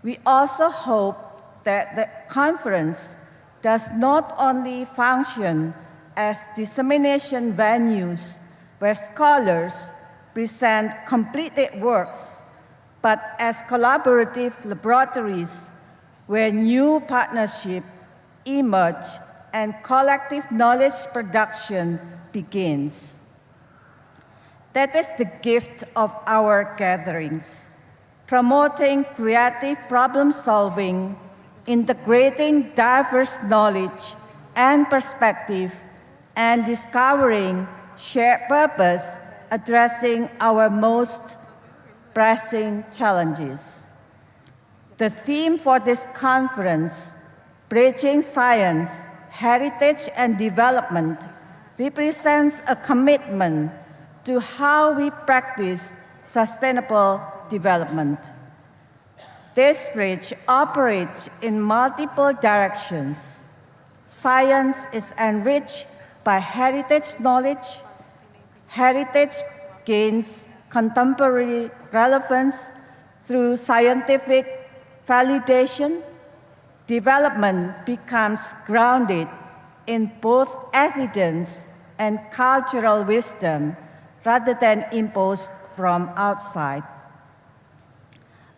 We also hope that the conference does not only function as dissemination venues where scholars present completed works, but as collaborative laboratories where new partnerships emerge and collective knowledge production begins. That is the gift of our gatherings, promoting creative problem solving, integrating diverse knowledge and perspective, and discovering shared purpose addressing our most pressing challenges. The theme for this conference, Bridging Science, Heritage and Development, represents a commitment to how we practice sustainable development. This bridge operates in multiple directions. Science is enriched by heritage knowledge. Heritage gains contemporary relevance through scientific validation. Development becomes grounded in both evidence and cultural wisdom rather than imposed from outside.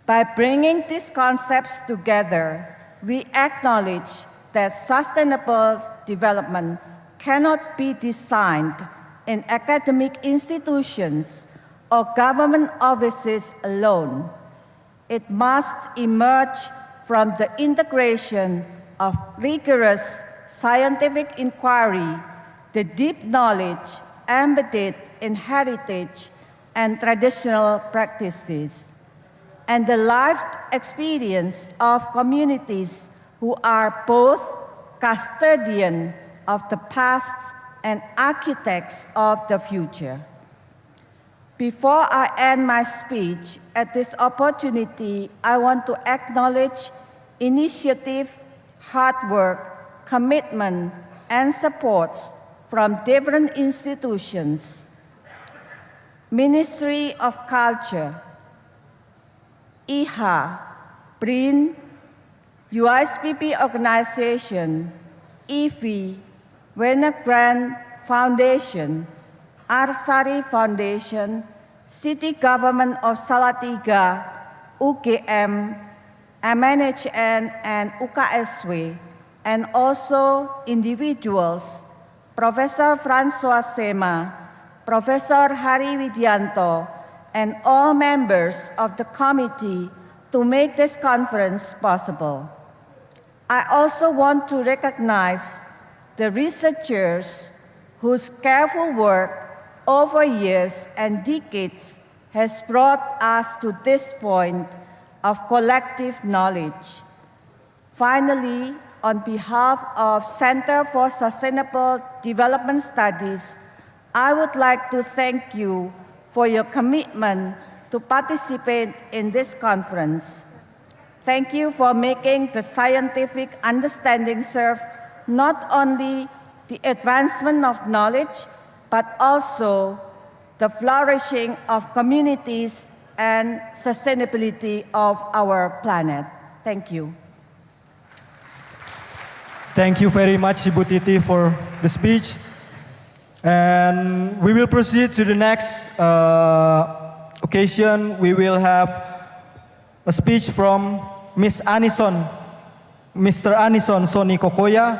By bringing these concepts together, we acknowledge that sustainable development cannot be designed in academic institutions or government offices alone. It must emerge from the integration of rigorous scientific inquiry, the deep knowledge embedded in heritage and traditional practices, and the lived experience of communities who are both custodians of the past and architects of the future. Before I end my speech, at this opportunity, I want to acknowledge initiative, hard work, commitment, and support from different institutions. Ministry of Culture, IHA, BRIN, UISPP Organization, IFI, Wena Grant Foundation, Arsari Foundation, City Government of Salatiga, UGM, MNHN, and UKSW, and also individuals, Professor Francois Sema, Professor Hari Widianto, and all members of the committee to make this conference possible. I also want to recognize the researchers whose careful work over years and decades has brought us to this point of collective knowledge. Finally, on behalf of Center for Sustainable Development Studies, I would like to thank you for your commitment to participate in this conference. Thank you for making the scientific understanding serve not only the advancement of knowledge, but also the flourishing of communities and sustainability of our planet. Thank you. Thank you very much, Ibu Titi, for the speech. And we will proceed to the next occasion. We will have a speech from Mr. Anison Soni Kokoya,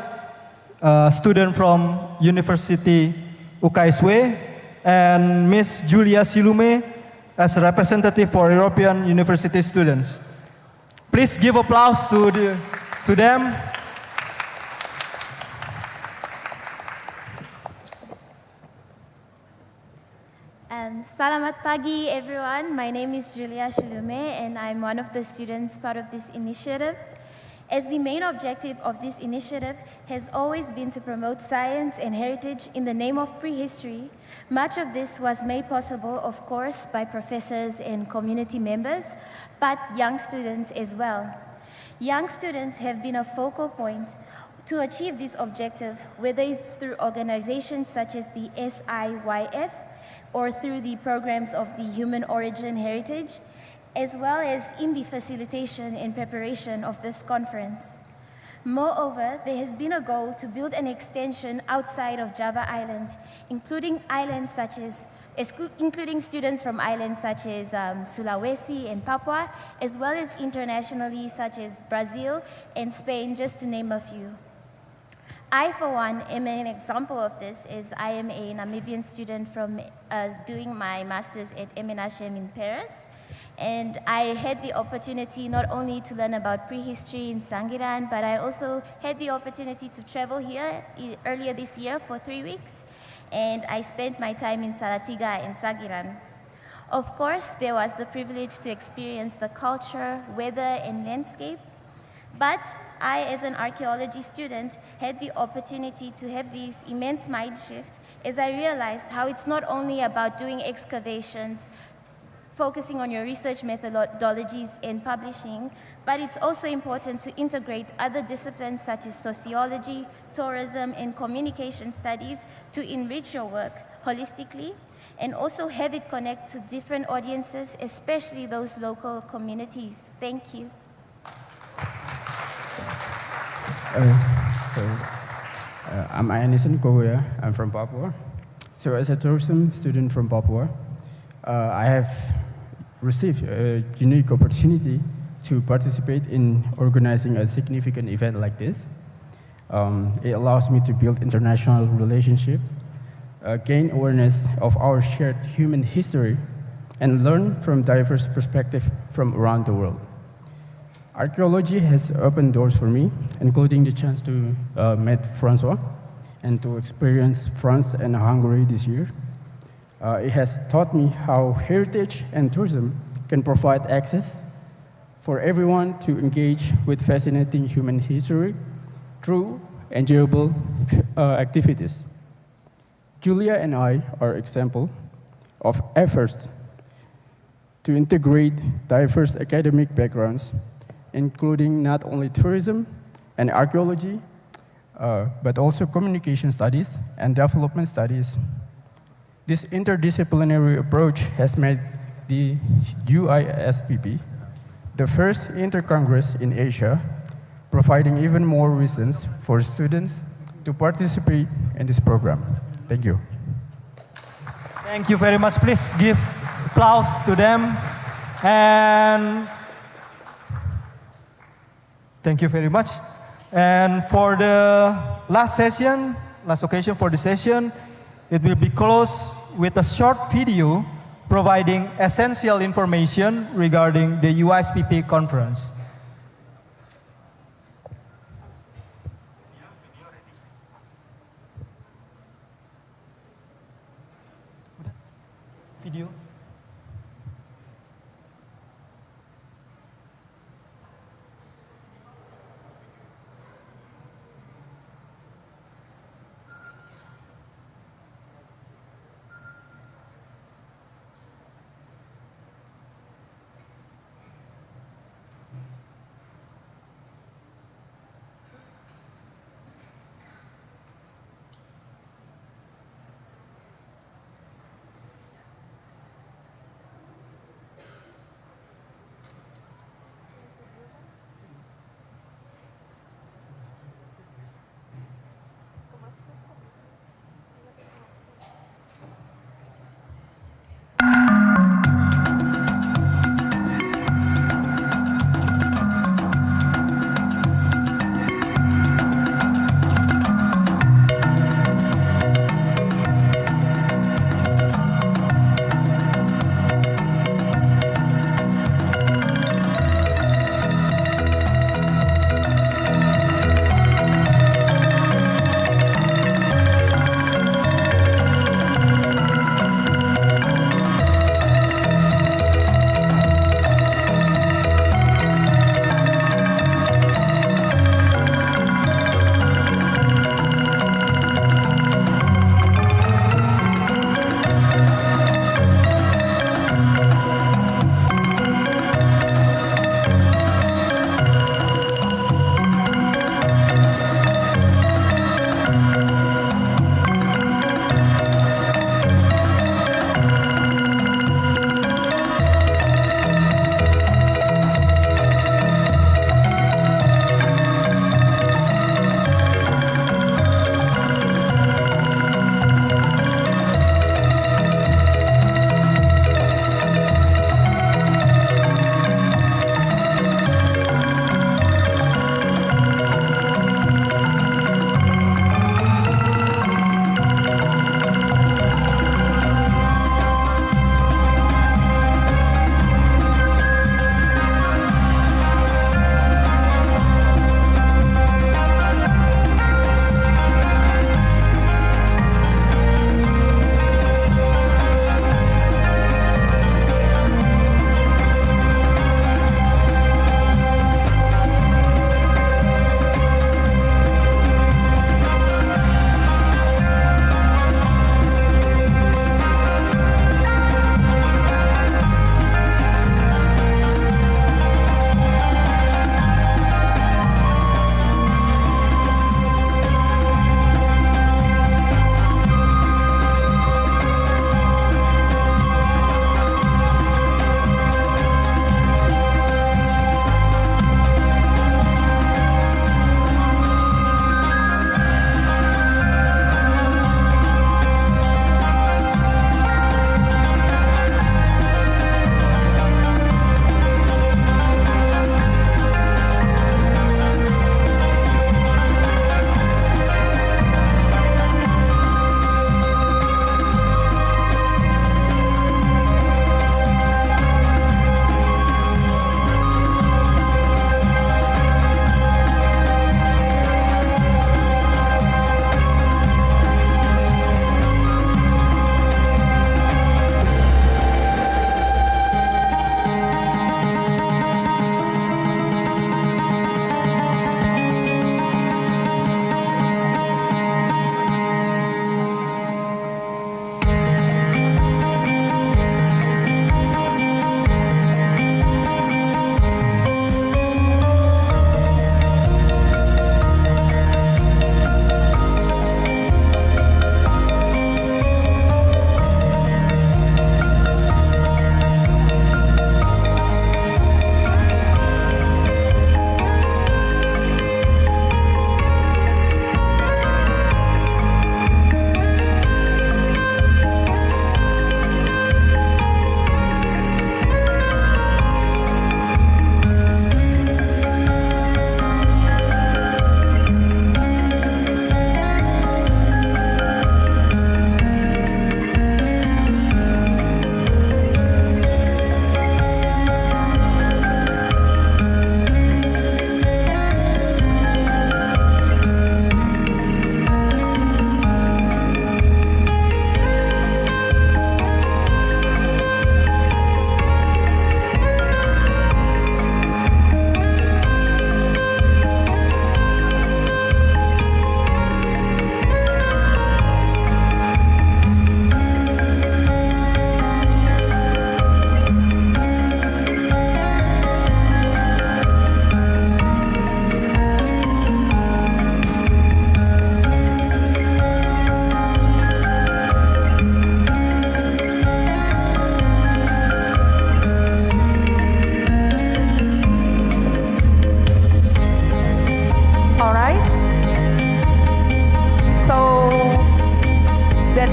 a student from University UKSW, and Ms. Julia Silume as a representative for European University students. Please give applause to them. Selamat pagi, everyone. My name is Julia Silume, and I'm one of the students part of this initiative. As the main objective of this initiative has always been to promote science and heritage in the name of prehistory, much of this was made possible, of course, by professors and community members, but young students as well. Young students have been a focal point to achieve this objective, whether it's through organizations such as the SIYF, or through the programs of the Human Origin Heritage, as well as in the facilitation and preparation of this conference. Moreover, there has been a goal to build an extension outside of Java Island, including students from islands such as Sulawesi and Papua, as well as internationally such as Brazil and Spain, just to name a few. I, for one, am an example of this, as I am a Namibian student from doing my master's at Emenachem in Paris. And I had the opportunity not only to learn about prehistory in Sangiran, but I also had the opportunity to travel here earlier this year for 3 weeks. And I spent my time in Salatiga and Sangiran. Of course, there was the privilege to experience the culture, weather, and landscape. But I, as an archaeology student, had the opportunity to have this immense mind shift as I realized how it's not only about doing excavations, focusing on your research methodologies and publishing, but it's also important to integrate other disciplines such as sociology, tourism, and communication studies to enrich your work holistically, and also have it connect to different audiences, especially those local communities. Thank you. I'm Anderson Koya. I'm from Papua. So as a tourism student from Papua, I have received a unique opportunity to participate in organizing a significant event like this. It allows me to build international relationships, gain awareness of our shared human history, and learn from diverse perspectives from around the world. Archaeology has opened doors for me, including the chance to meet Francois and to experience France and Hungary this year. It has taught me how heritage and tourism can provide access for everyone to engage with fascinating human history through enjoyable activities. Julia and I are examples of efforts to integrate diverse academic backgrounds, including not only tourism and archaeology, but also communication studies and development studies. This interdisciplinary approach has made the UISPP the first inter-congress in Asia, providing even more reasons for students to participate in this program. Thank you. Thank you very much. Please give applause to them. And thank you very much. And for the last session, last occasion for the session, it will be closed with a short video providing essential information regarding the UISPP conference. Video.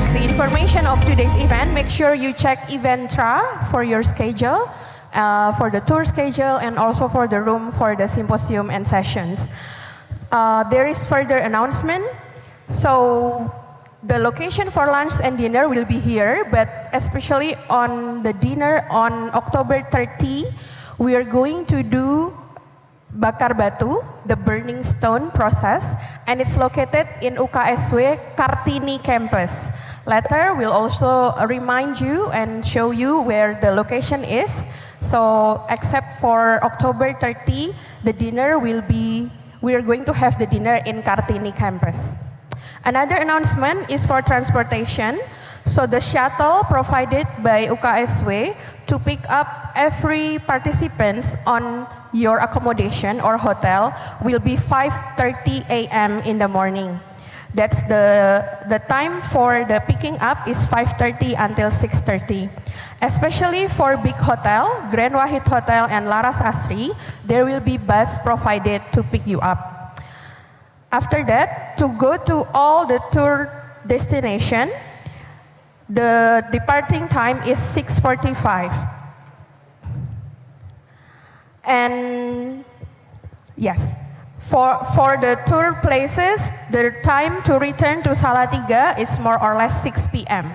That's the information of today's event. Make sure you check Eventra for your schedule, for the tour schedule, and also for the room for the symposium and sessions. There is further announcement. So the location for lunch and dinner will be here, but especially on the dinner on October 30, we are going to do bakar batu, the burning stone process, and it's located in UKSW Kartini campus. Later, we'll also remind you and show you where the location is. So, except for October 30, the dinner we are going to have the dinner in Kartini campus. Another announcement is for transportation. So, the shuttle provided by UKSW to pick up every participants on your accommodation or hotel will be 5:30 a.m. in the morning. That's the time for the picking up is 5:30 until 6:30. Especially for big hotel, Grand Wahid Hotel and Laras Asri, there will be bus provided to pick you up. After that, to go to all the tour destination, the departing time is 6:45. And yes, for the tour places, the time to return to Salatiga is more or less 6 p.m.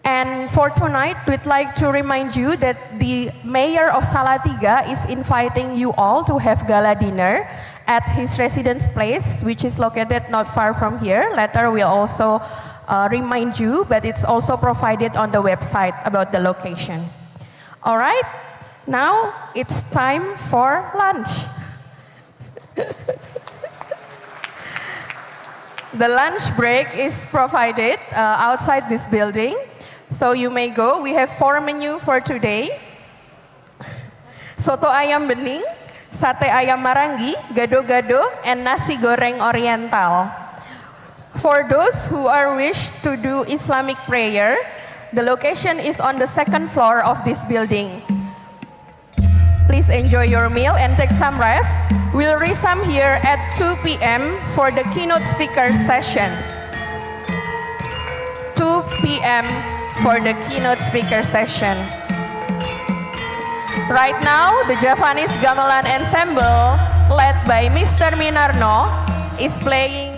And for tonight, we'd like to remind you that the mayor of Salatiga is inviting you all to have gala dinner at his residence place, which is located not far from here. Later, we'll also remind you, but it's also provided on the website about the location. All right, now it's time for lunch. The lunch break is provided outside this building. So you may go. We have 4 menus for today. Soto ayam bening, sate ayam marangi, gado-gado, and nasi goreng oriental. For those who are wish to do Islamic prayer, the location is on the 2nd floor of this building. Please enjoy your meal and take some rest. We'll resume here at 2 p.m. for the keynote speaker session. 2 p.m. for the keynote speaker session. Right now, the Javanese Gamelan Ensemble, led by Mr. Minarno, is playing